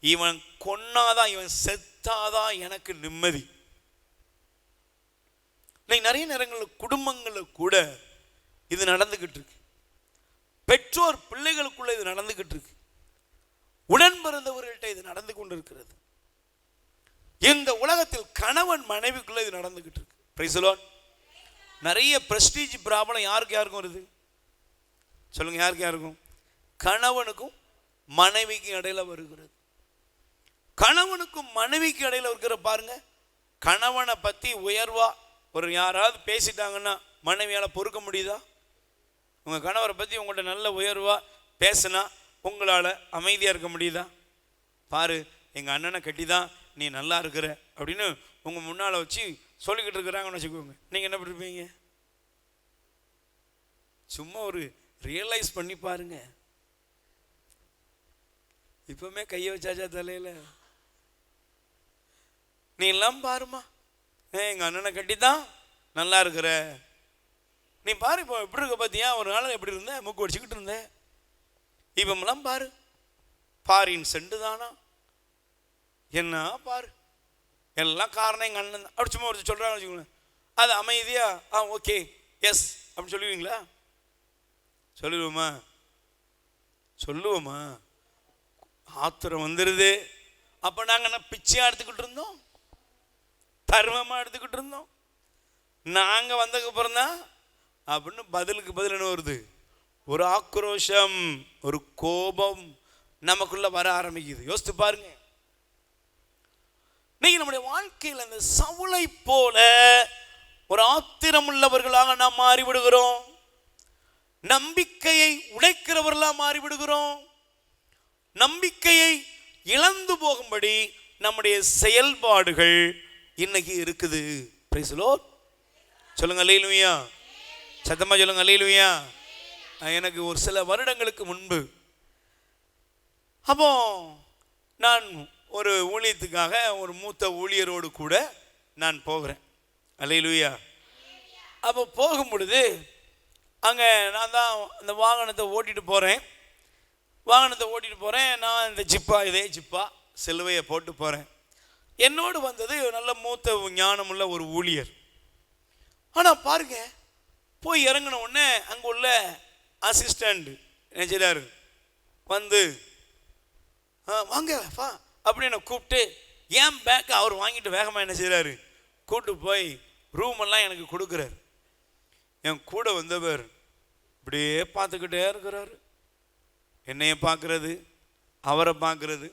இவன் கொன்னாதான், இவன் செத்தாதான் எனக்கு நிம்மதி. நிறைய நேரங்களில் குடும்பங்களில் கூட இது நடந்துகிட்டு இருக்கு. பெற்றோர் பிள்ளைகளுக்குள்ள இது நடந்துகிட்டு இருக்கு. உடன் பிறந்தவர்கள்ட்ட இது நடந்து கொண்டு இருக்கிறது. இந்த உலகத்தில் கணவன் மனைவிக்குள்ள இது நடந்துகிட்டு இருக்கு. Price the Lord. நிறைய பிரஸ்டீஜ் ப்ராப்ளம் யாருக்கும் வருது சொல்லுங்க? யாருக்கும்? கணவனுக்கும் மனைவிக்கும் இடையில வருகிறது. கணவனுக்கும் மனைவிக்கு இடையில இருக்கிற பாருங்க, கணவனை பத்தி உயர்வா ஒரு யாராவது பேசிட்டாங்கன்னா மனைவியால பொறுக்க முடியுதா? உங்க கணவரை பத்தி உங்கள்கிட்ட நல்ல உயர்வா பேசினா உங்களால அமைதியா இருக்க முடியுதா? பாரு, எங்க அண்ணனை கட்டி தான் நீ நல்லா இருக்கிற அப்படின்னு உங்க முன்னால வச்சு சொல்லிக்கிட்டு இருக்கிறாங்கன்னு வச்சுக்கோங்க, நீங்க என்ன பண்ணிருப்பீங்க? சும்மா ஒரு ரியலைஸ் பண்ணி பாருங்க. இப்பவுமே கையை வச்சாச்சா தலையில? நீ எல்லாம் பாருமா, எங்க அண்ணனை கட்டி தான் நல்லா இருக்கிற, நீ பாரு இப்போ எப்படி இருக்க பார்த்தியா? ஒரு நாள் எப்படி இருந்த, மூக்கு வடிச்சுக்கிட்டு இருந்தேன், இப்பெல்லாம் பாரு ஃபாரின் சென்று தானா என்ன பாரு, எல்லாம் காரணம் எங்கள் அண்ணன் தான். அப்படி சும்மா ஒரு சொல்கிறாங்கன்னு வச்சுக்கோங்களேன், அது அமைதியா ஓகே எஸ் அப்படின்னு சொல்லுவீங்களா? சொல்லுவோமா? ஆத்திரம் வந்துடுது. அப்போ நாங்கள் என்ன பிச்சையாக எடுத்துக்கிட்டு இருந்தோம்? தர்மமாக எடுத்துக்கிட்டு இருந்தோம்? நாங்கள் வந்ததுக்கப்புறம் தான் அப்படின்னு பதிலுக்கு பதில் என்ன வருது? ஒரு ஆக்ரோஷம், ஒரு கோபம் நமக்குள்ள வர ஆரம்பிக்குது. யோசித்து பாருங்க. நீங்க நம்முடைய வாழ்க்கையில் அந்த சவுலை போல ஒரு ஆத்திரம் உள்ளவர்களாக நாம் மாறிவிடுகிறோம். நம்பிக்கையை உடைக்கிறவர்களாக மாறிவிடுகிறோம். நம்பிக்கையை இழந்து போகும்படி நம்முடைய செயல்பாடுகள் இன்னைக்கு இருக்குது. Price the Lord. சொல்லுங்க அல்லேலூயா. சத்தமா சொல்லுங்க அல்லேலூயா. எனக்கு ஒரு சில வருடங்களுக்கு முன்பு அப்போ நான் ஒரு ஊழியத்துக்காக ஒரு மூத்த ஊழியரோடு கூட நான் போகிறேன். அல்லேலூயா. அப்போ போகும் பொழுது அங்கே நான் தான் அந்த வாகனத்தை ஓட்டிகிட்டு போகிறேன். நான் இந்த இதே ஜிப்பா சிலுவையை போட்டு போகிறேன். என்னோடு வந்தது நல்ல மூத்த ஞானமுள்ள ஒரு ஊழியர். ஆனால் பாருங்க, போய் இறங்கின உடனே அங்கே உள்ள அசிஸ்டண்ட் நினைச்சாரு வந்து வாங்க வா அப்படின்னு என்னை கூப்பிட்டு என் பேக்கை அவர் வாங்கிட்டு வேகமாக என்ன செய்கிறாரு, கூப்பிட்டு போய் ரூமெல்லாம் எனக்கு கொடுக்குறாரு. என் கூட வந்தவர் இப்படியே பார்த்துக்கிட்டே இருக்கிறாரு. என்னைய பார்க்குறது, அவரை பார்க்குறது.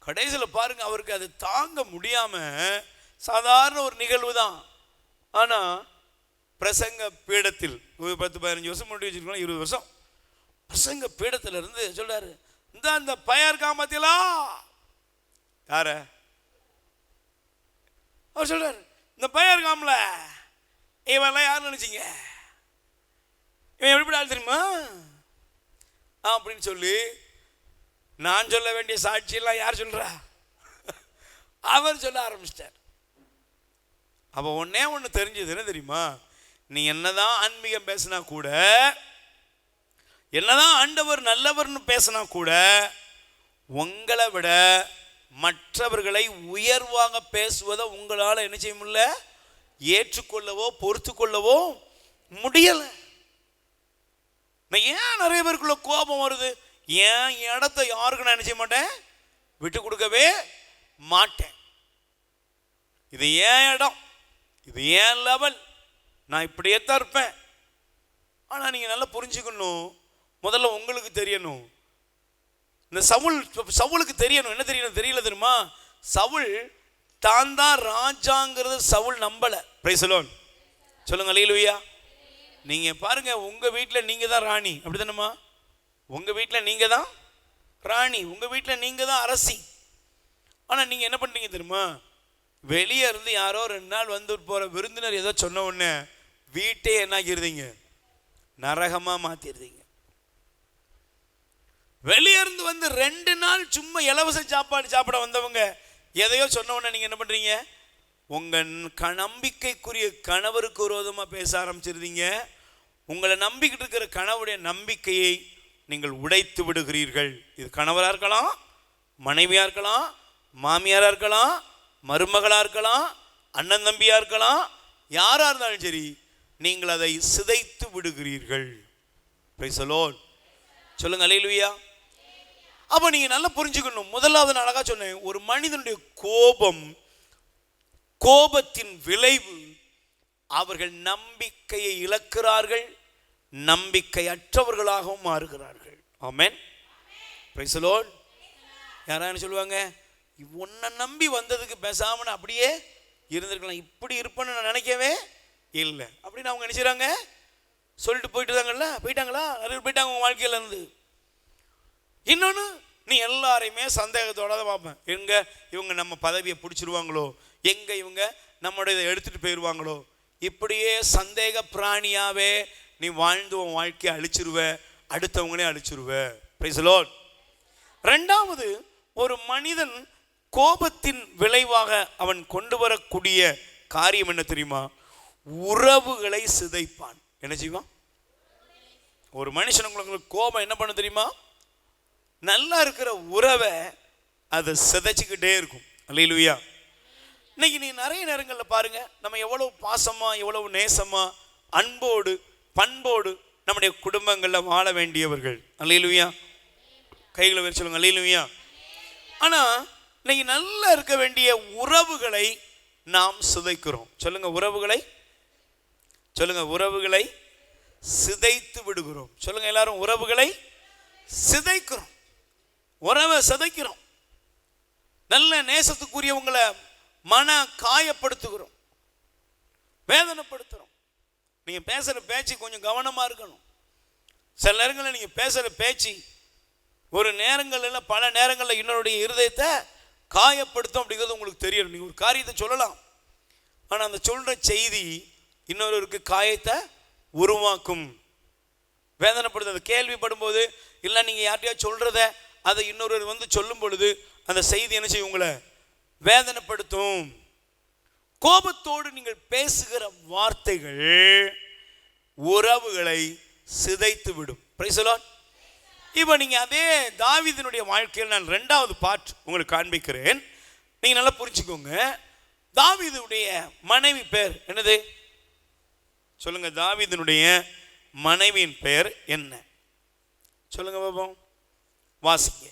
கடைசியில் பாருங்க, அவருக்கு அது தாங்க முடியாமல் சாதாரண ஒரு நிகழ்வு தான். ஆனால் பிரசங்க பீடத்தில் 10-15 வருஷம் முன்னாடி வச்சுருக்கோம், 20 வருஷம் பிரசங்க பீடத்தில் இருந்து சொல்கிறாரு, இந்த பயர் காமத்திலா யார அவர் சொல்றாரு, இந்த பயர் காமல இவெல்லாம் யார் நினைச்சீங்க, இவன் எப்படி ஆள் தெரியுமா அப்படின்னு சொல்லி நான் சொல்ல வேண்டிய சாட்சியெல்லாம் யார் சொல்றா, அவர் சொல்ல ஆரம்பிச்சிட்டார். அப்போ ஒன்னே ஒன்று தெரிஞ்சது என்ன தெரியுமா, நீ என்னதான் ஆன்மீகம் பேசினா கூட, என்னதான் ஆண்டவர் நல்லவர்னு பேசினா கூட, உங்களை விட மற்றவர்களை உயர்வாக பேசுவதை உங்களால் என்ன செய்ய முடியல, ஏற்றுக்கொள்ளவோ பொறுத்து கொள்ளவோ முடியலை. நான் ஏன் நிறைய பேருக்குள்ள கோபம் வருது, ஏன் இடத்த யாருக்கு நான் என்ன செய்ய மாட்டேன், விட்டு கொடுக்கவே மாட்டேன். இது ஏன் இடம், இது ஏன் லெவல், நான் இப்படியே தான் இருப்பேன். ஆனால் நீங்கள் நல்லா புரிஞ்சுக்கணும், முதல்ல உங்களுக்கு தெரியணும். இந்த சவுலுக்கு தெரியணும், என்ன தெரியணும் தெரியல தெரியுமா, சவுல் தான் தான் ராஜாங்கிறது சவுல் நம்பலை. பிரைஸ் தி லார்ட் சொல்லுங்க அல்லேலூயா. நீங்கள் பாருங்க, உங்கள் வீட்டில் நீங்கள் தான் ராணி, அப்படி தானேம்மா, உங்கள் வீட்டில் நீங்கள் தான் ராணி, உங்கள் வீட்டில் நீங்கள் தான் அரசி. ஆனால் நீங்கள் என்ன பண்ணுறீங்க தெரியுமா, வெளியே இருந்து யாரோ 2 நாள் வந்து போகிற விருந்தினர் ஏதோ சொன்ன உடனே வீட்டே என்ன ஆக்கிடுறீங்க, நரகமாக மாற்றிடுறீங்க. வெளியே இருந்து வந்து 2 நாள் சும்மா இலவச சாப்பாடு சாப்பிட வந்தவங்க எதையோ சொன்ன உடனே நீங்கள் என்ன பண்ணுறீங்க, உங்கள் நம்பிக்கைக்குரிய கணவருக்கு விரோதமாக பேச ஆரம்பிச்சிருந்தீங்க. உங்களை நம்பிக்கிட்டு இருக்கிற கணவருடைய நம்பிக்கையை நீங்கள் உடைத்து விடுகிறீர்கள். இது கணவராக இருக்கலாம், மனைவியாக இருக்கலாம், மாமியாராக இருக்கலாம், மருமகளாக இருக்கலாம், அண்ணன் தம்பியாக இருக்கலாம், யாராக இருந்தாலும் சரி, நீங்கள் அதை சிதைத்து விடுகிறீர்கள். பிரைஸ் தி லார்ட் சொல்லுங்க அல்லேலூயா. அப்போ நீங்கள் நல்லா புரிஞ்சுக்கணும். முதலாவது நான் அழகாக சொன்னேன், ஒரு மனிதனுடைய கோபத்தின் விளைவு அவர்கள் நம்பிக்கையை இழக்கிறார்கள், நம்பிக்கையற்றவர்களாகவும் மாறுகிறார்கள். ஆமென் பிரைஸ் தி லார்ட். யாராவது சொல்லுவாங்க, உன்னை நம்பி வந்ததுக்கு பேசாமல் அப்படியே இருந்திருக்கலாம், இப்படி இருப்பேன்னு நான் நினைக்கவே இல்லை அப்படின்னு அவங்க நினைச்சாங்க. சொல்லிட்டு போயிட்டாங்களா, நிறைய போயிட்டாங்க உங்க வாழ்க்கையில இருந்து. இன்னொன்று, நீ எல்லாரையுமே சந்தேகத்தோட தான் பார்ப்பேன், எங்க இவங்க நம்ம பதவியை பிடிச்சிருவாங்களோ, எங்க இவங்க நம்மளோட இதை எடுத்துட்டு போயிடுவாங்களோ, இப்படியே சந்தேக பிராணியாவே நீ வாழ்ந்து உன் வாழ்க்கையை அழிச்சிருவ, அடுத்தவங்களே அழிச்சிருவ. Price the Lord. ரெண்டாவது, ஒரு மனிதன் கோபத்தின் விளைவாக அவன் கொண்டு வரக்கூடிய காரியம் என்ன தெரியுமா, உறவுகளை சிதைப்பான். என்ன செய்வான் ஒரு மனுஷன், உங்களுக்கு கோபம் என்ன பண்ண தெரியுமா, நல்லா இருக்கிற உறவை அதை சிதைச்சிக்கிட்டே இருக்கும். அல்லேலூயா. இன்னைக்கு நீ நிறைய நேரங்களில் பாருங்க, நம்ம எவ்வளவு பாசமா, எவ்வளவு நேசமா, அன்போடு பண்போடு நம்முடைய குடும்பங்களில் வாழ வேண்டியவர்கள். அல்லேலூயா. கைகளை வச்சு சொல்லுங்க அல்லேலூயா. ஆனால் இன்னைக்கு நல்லா இருக்க வேண்டிய உறவுகளை நாம் சிதைக்கிறோம். சொல்லுங்க உறவுகளை, சொல்லுங்க உறவுகளை சிதைத்து விடுகிறோம். சொல்லுங்க எல்லாரும், உறவுகளை சிதைக்கிறோம், உறவை சிதைக்கிறோம். நல்ல நேசத்துக்குரியவங்களை மன காயப்படுத்துகிறோம், வேதனைப்படுத்துகிறோம். நீங்கள் பேசுகிற பேச்சு கொஞ்சம் கவனமாக இருக்கணும். சில நேரங்களில் நீங்கள் பேசுகிற பேச்சு ஒரு நேரங்களில் பல நேரங்களில் இன்னொருடைய இருதயத்தை காயப்படுத்தும் அப்படிங்கிறது உங்களுக்கு தெரியணும். நீங்கள் ஒரு காரியத்தை சொல்லலாம், ஆனால் அந்த சொல்கிற செய்தி இன்னொருவருக்கு காயத்தை உருவாக்கும், வேதனைப்படுத்துறது. கேள்விப்படும் போது இல்லை நீங்கள் யார்கிட்டயா சொல்கிறத அதை இன்னொரு வந்து சொல்லும் பொழுது அந்த செய்தி என்ன செய்யும், உங்களை வேதனைப்படுத்தும். கோபத்தோடு நீங்கள் பேசுகிற வார்த்தைகள் உறவுகளை சிதைத்து விடும். Price the Lord. இப்போ நீங்கள் அதே தாவீதினுடைய வாழ்க்கையில் நான் 2வது பார்ட் உங்களுக்கு காண்பிக்கிறேன். நீங்கள் நல்லா புரிஞ்சுக்கோங்க. தாவீதுடைய மனைவி பேர் என்னது சொல்லுங்க, தாவீதினுடைய மனைவியின் பெயர் என்ன சொல்லுங்க பாப்போம். வாசிங்க.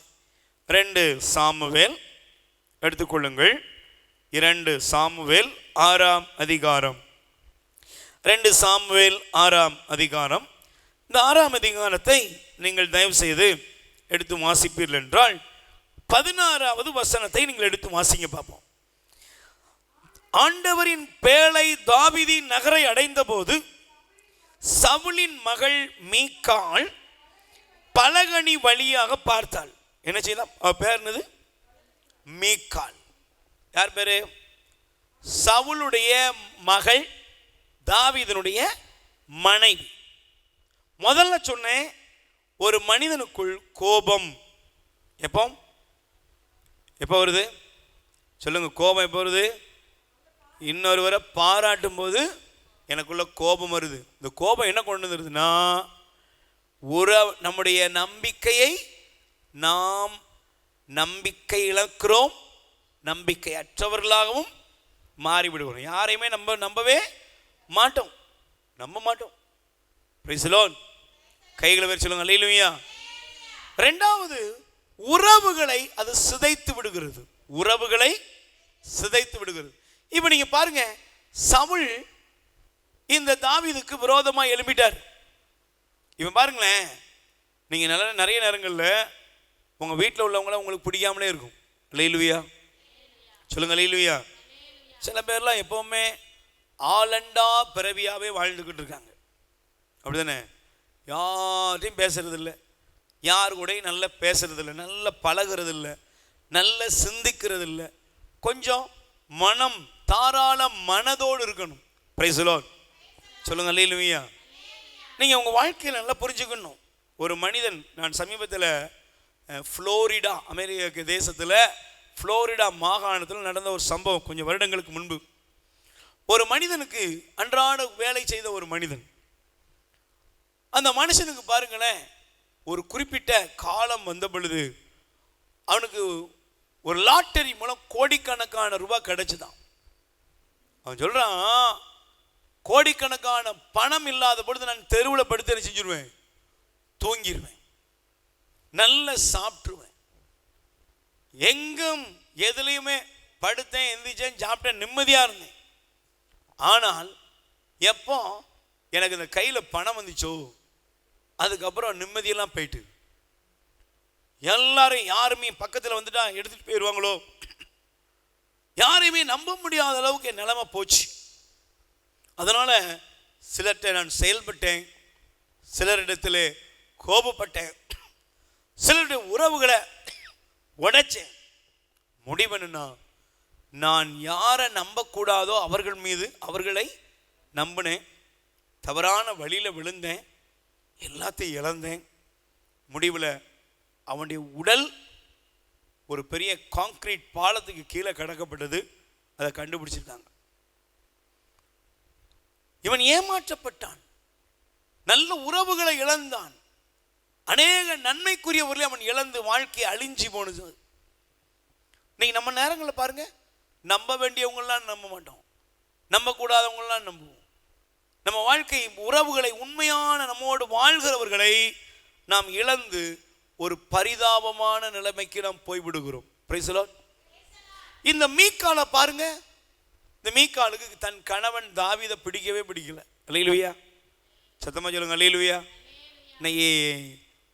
2 சாமுவேல் எடுத்துக்கொள்ளுங்கள். 2 சாமுவேல் 6ஆம் அதிகாரம். 2 சாமுவேல் 6ஆம் அதிகாரம். இந்த 6ஆம் அதிகாரத்தை நீங்கள் தயவு செய்து எடுத்து வாசிப்பீர்கள் என்றால் 16வது வசனத்தை நீங்கள் எடுத்து வாசிங்க பார்ப்போம். ஆண்டவரின் பேழை தாவீதின் நகரை அடைந்த போது சவுலின் மகள் மீகாள் பலகணி வழியாக பார்த்தாள். என்ன செய்தான்? அவ பேர் என்னது? மீகாள். யார் பேரு? சவுலுடைய மகள், தாவீதனுடைய மனைவி. முதல்ல சொன்னேன், ஒரு மனிதனுக்குள் கோபம் எப்போ வருது சொல்லுங்க? கோபம் எப்போ வருது? இன்னொருவரை பாராட்டும் போது எனக்குள்ள கோபம் வருது. இந்த கோபம் என்ன கொண்டு வந்துருதுன்னா, நம்முடைய நம்பிக்கையை நாம் நம்பிக்கை இழக்கிறோம், நம்பிக்கை அற்றவர்களாகவும் மாறிவிடுகிறோம். யாரையுமே நம்பவே மாட்டோம். Price the Lord. கைகளை வச்சு சொல்லுங்க அல்லேலூயா. இரண்டாவது, உறவுகளை அது சிதைத்து விடுகிறது. உறவுகளை சிதைத்து விடுகிறது. இப்போ நீங்க பாருங்க, சவுல் இந்த தாவீதுக்கு விரோதமாக எழும்பிட்டார். இவன் பாருங்களேன், நீங்க நிறைய நேரங்களில் உங்க வீட்டில் உள்ளவங்கள உங்களுக்கு பிடிக்காமலே இருக்கும். அல்லேலூயா சொல்லுங்க அல்லேலூயா. சில பேர்லாம் எப்பவுமே ஆலண்டா பிறவியாவே வாழ்ந்துக்கிட்டு இருக்காங்க. அப்படிதானே? யார்ட்டையும் பேசுறதில்லை, யார் கூட நல்லா பேசுறதில்லை, நல்லா பழகிறதில்லை, நல்லா சிந்திக்கிறதில்லை. கொஞ்சம் மனம் தாராள மனதோடு இருக்கணும். பிரைஸ் தி லார்ட் சொல்லுங்க அல்லேலூயா. நீங்கள் உங்கள் வாழ்க்கையில் நல்லா புரிஞ்சுக்கணும். ஒரு மனிதன், நான் சமீபத்தில் ஃப்ளோரிடா, அமெரிக்க தேசத்தில் ஃப்ளோரிடா மாகாணத்தில் நடந்த ஒரு சம்பவம். கொஞ்சம் வருடங்களுக்கு முன்பு ஒரு மனிதனுக்கு அன்றாட வேலை செய்த ஒரு மனிதன், அந்த மனுஷனுக்கு பாருங்களேன், ஒரு குறிப்பிட்ட காலம் வந்த பொழுது அவனுக்கு ஒரு லாட்டரி மூலம் கோடிக்கணக்கான ரூபாய் கிடைச்சுதான். அவன் சொல்றான், கோடிக்கணக்கான பணம் இல்லாத பொழுது நான் தெருவில் படுத்து செஞ்சிருவேன், தூங்கிடுவேன், நல்ல சாப்பிட்டுருவேன், எங்கும் எதுலையுமே படுத்தேன், எந்திரிச்சேன், சாப்பிட்டேன், நிம்மதியாக இருந்தேன். ஆனால் எப்போ எனக்கு இந்த கையில் பணம் வந்துச்சோ, அதுக்கப்புறம் நிம்மதியெல்லாம் போயிட்டு, எல்லாரும் யாருமே பக்கத்தில் வந்துட்டா எடுத்துட்டு போயிடுவாங்களோ, யாரையுமே நம்ப முடியாத அளவுக்கு என் நிலைமை போச்சு. அதனால சிலர்கிட்ட நான் செயல்பட்டேன், சிலரிடத்தில் கோபப்பட்டேன், சிலருடைய உறவுகளை உடைச்சேன். முடிவென்னா, நான் யாரை நம்பக்கூடாதோ அவர்களை நம்பினேன், தவறான வழியில் விழுந்தேன், எல்லாத்தையும் இழந்தேன். முடிவில் அவனுடைய உடல் ஒரு பெரிய கான்கிரீட் பாலத்துக்கு கீழே கடக்கப்பட்டது. அதை கண்டுபிடிச்சிருக்காங்க. இவன் ஏமாற்றப்பட்டான், நல்ல உறவுகளை இழந்தான், அநேக நன்மைக்குரியவர்களை அவன் இழந்து வாழ்க்கையை அழிஞ்சி போனது. இன்னைக்கு நம்ம நேரங்களில் பாருங்க, நம்ப வேண்டியவங்களாம் நம்ப மாட்டோம், நம்பக்கூடாதவங்களாம் நம்புவோம். நம்ம வாழ்க்கை உறவுகளை, உண்மையான நம்மோடு வாழ்கிறவர்களை நாம் இழந்து ஒரு பரிதாபமான நிலைமைக்கு நாம் போய்விடுகிறோம். Price the Lord. இந்த மீகாலை பாருங்க, இந்த மீகாலுக்கு தன் கணவன் தாவீதை பிடிக்கல. அல்லேலூயா சத்தமா சொல்லுங்க அல்லேலூயா. இன்னைக்கு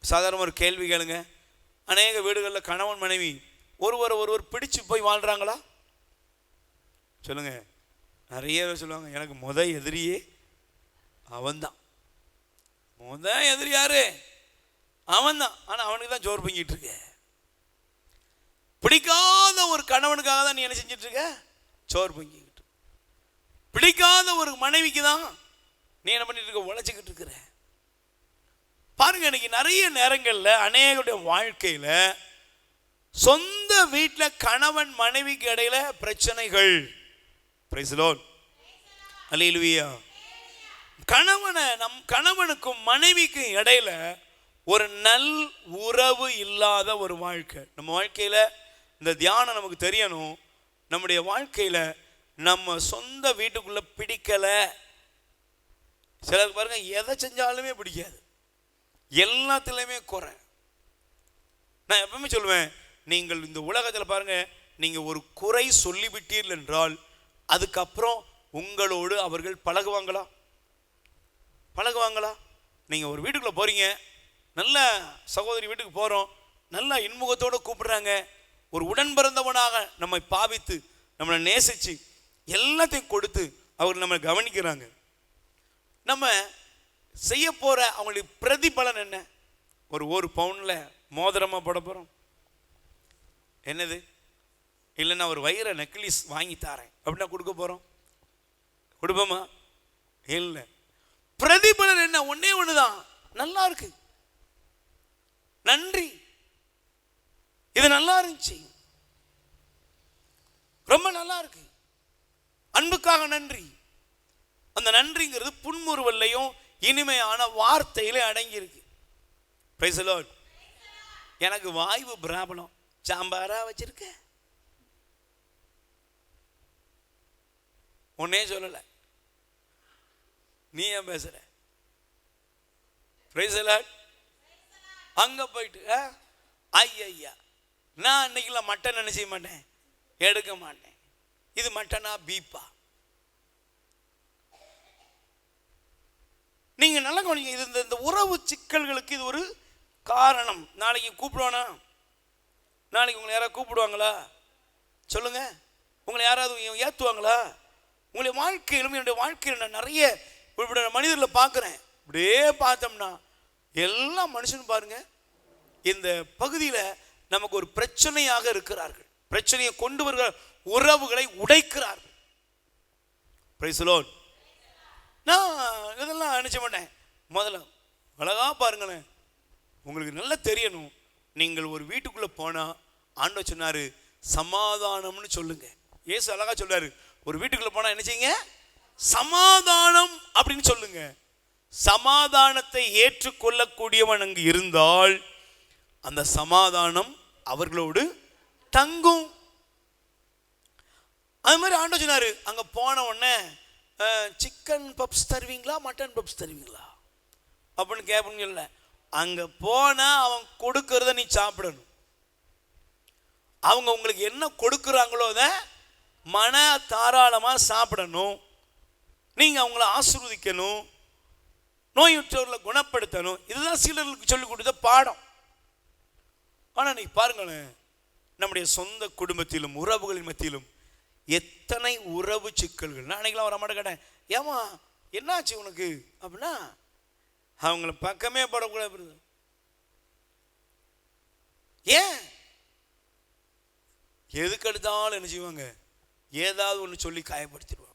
சாதாரண ஒரு கேள்வி கேளுங்க, அநேக வீடுகளில் கணவன் மனைவி ஒருவர் பிடிச்சு போய் வாழ்றாங்களா? சொல்லுங்க. நிறைய பேர் சொல்லுவாங்க, எனக்கு எதிரியே அவன்தான். எதிரி யாரு? அவன்தான். ஆனால் அவனுக்கு தான் ஜோர் பங்கிட்டு இருக்க. பிடிக்காத ஒரு கணவனுக்காக தான் நீ என்ன செஞ்சிட்டு இருக்க? சோறு பங்கிக்கிட்டு. பிடிக்காத ஒரு மனைவிக்கு தான் நீ என்ன பண்ணிட்டு இருக்க? உழைச்சிக்கிட்டு இருக்கிற. பாருங்க, இன்னைக்கு நிறைய நேரங்களில் அநேகருடைய வாழ்க்கையில் சொந்த வீட்டில் கணவன் மனைவிக்கு இடையில பிரச்சனைகள். பிரைஸ் தி லார்ட் அல்லேலூயா. கணவனுக்கும் மனைவிக்கும் இடையில ஒரு நல் உறவு இல்லாத ஒரு வாழ்க்கை. நம்ம வாழ்க்கையில இந்த தியானம் நமக்கு தெரியணும். நம்முடைய வாழ்க்கையில நம்ம சொந்த வீட்டுக்குள்ள பிடிக்கல. சிலருக்கு பாருங்க, எதை செஞ்சாலுமே பிடிக்காது, எல்லாத்துலயுமே குறை. நான் எப்பவுமே சொல்லுவேன், நீங்கள் இந்த உலகத்தில் பாருங்க, நீங்க ஒரு குறை சொல்லிவிட்டீர்கள் என்றால் அதுக்கப்புறம் உங்களோடு அவர்கள் பழகுவாங்களா? நீங்க ஒரு வீட்டுக்குள்ள போறீங்க, நல்ல சகோதரி வீட்டுக்கு போறோம், நல்ல இன்முகத்தோடு கூப்பிடுறாங்க, ஒரு உடன் பிறந்தவனாக நம்மை பாவித்து நம்மளை நேசிச்சு எல்லாத்தையும் கொடுத்து அவர் நம்ம கவனிக்கிறாங்க. நம்ம செய்ய போற அவங்களுடைய பிரதிபலன் என்ன? ஒரு பவுன்ல மோதிரமா போட போறோம், என்னது? இல்லைன்னா ஒரு வைர நெக்லஸ் வாங்கி தாரேன் அப்படின்னா கொடுக்க போகிறோம்? கொடுப்போமா? இல்லை. பிரதிபலன் என்ன? ஒன்னே ஒண்ணுதான், நல்லா இருக்கு, நன்றி, இது நல்லா இருந்துச்சு, ரொம்ப நல்லா இருக்கு, அன்புக்காக நன்றி. அந்த நன்றிங்கிறது புன்முறுவல்லையும் இனிமையான வார்த்தையில அடங்கி இருக்கு. Price the Lord. எனக்கு வாய்வு பிராபலம், சாம்பாரா வச்சிருக்க, ஒன்னே சொல்லல, நீ ஏன் பேசுற? Price the Lord. அங்க போயிட்டு ஐயா நான் அன்னைக்குலாம் மட்டன் நினைச்ச மாட்டேன், எடுக்க மாட்டேன், இது மட்டனா பீப்பா? நீங்க நல்லா கவனிங்க. இது இந்த உறவு சிக்கல்களுக்கு இது ஒரு காரணம். நாளைக்கு கூப்பிடுவானா? நாளைக்கு உங்களை யாராவது கூப்பிடுவாங்களா? சொல்லுங்க. உங்களை யாராவது ஏற்றுவாங்களா? உங்களுடைய வாழ்க்கையிலும் என்னுடைய வாழ்க்கையில் நான் நிறைய மனிதர்களை பார்க்குறேன். அப்படியே பார்த்தோம்னா எல்லா மனுஷனும் பாருங்க இந்த பகுதியில் நமக்கு ஒரு பிரச்சனையாக இருக்கிறார்கள். பிரச்சனையை கொண்டு வருகிற உறவுகளை உடைக்கிறார்கள். Price the Lord. நான் இதெல்லாம் நினைச்ச மாட்டேன். முதல்ல அழகா பாருங்களேன், உங்களுக்கு நல்லா தெரியணும். நீங்கள் ஒரு வீட்டுக்குள்ள போனா ஆண்டவர் சொன்னாரு சமாதானம்னு சொல்லுங்க. இயேசு அழகா சொல்றாரு, ஒரு வீட்டுக்குள்ள போனா என்ன செய்யுங்க? சமாதானம் அப்படின்னு சொல்லுங்க. சமாதானத்தை ஏற்றுக்கொள்ளக்கூடியவன் அங்கு இருந்தால் அந்த சமாதானம் அவர்களோடு தங்கும். அது மாதிரி ஆண்டவர் சொன்னாரு, அங்க போன உடனே சிக்கன் பப்ஸ் தருவீங்களா, மட்டன் பப்ஸ் தருவீங்களா அப்படின்னு கேட்பீங்க. இல்லை, அங்க போனா அவன் கொடுக்கறத நீ சாப்பிடணும். அவங்க உங்களுக்கு என்ன கொடுக்குறாங்களோ அதை மன தாராளமா சாப்பிடணும். நீங்க அவங்கள ஆசீர்வதிக்கணும், நோயுற்றவர்களை குணப்படுத்தணும். இதுதான் சீடர்களுக்கு சொல்லிக் கொடுத்த பாடம். ஆனா நீ பாருங்களேன், நம்முடைய சொந்த குடும்பத்திலும் உறவுகளின் மத்தியிலும் எத்தனை உறவு சிக்கல்கள். நான் அன்னைக்கெல்லாம் வர மாட்டேன் கேட்டேன், ஏமா என்னாச்சு உனக்கு அப்படின்னா, அவங்கள பக்கமே படக்கூடாது. ஏன்? எதுக்கு எடுத்தாலும் என்ன செய்வாங்க? ஏதாவது ஒன்று சொல்லி காயப்படுத்திடுவாங்க.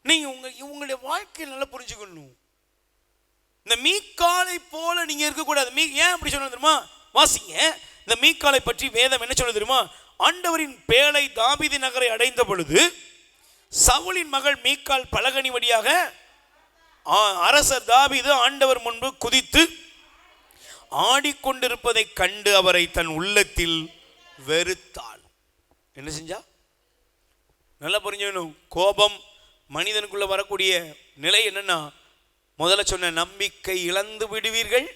நீங்க உங்களுடைய வாழ்க்கையில் நல்லா புரிஞ்சுக்கணும். இந்த மீக்காலை போல நீங்க இருக்கக்கூடாது. ஏன் அப்படி சொல்ல தெரியுமா? வாசிங்க. இந்த மீக்காலை பற்றி வேதம் என்ன சொல்ல தெரியுமா? ஆண்டவரின் பேழை தாவீது நகரை அடைந்த பொழுது சவுலின் மகள் மீக்கால் பலகனி வழியாக அரசர் தாவீது ஆண்டவர் முன்பு குதித்து ஆடிக்கொண்டிருப்பதை கண்டு அவரை தன் உள்ளத்தில் வெறுத்தாள். என்ன செஞ்சா? நல்லா புரிஞ்சுக்கணும். கோபம் மனிதனுக்குள்ள வரக்கூடிய நிலை என்னன்னா, முதல்ல சொன்ன நம்பிக்கை இழந்து விடுவீர்கள்,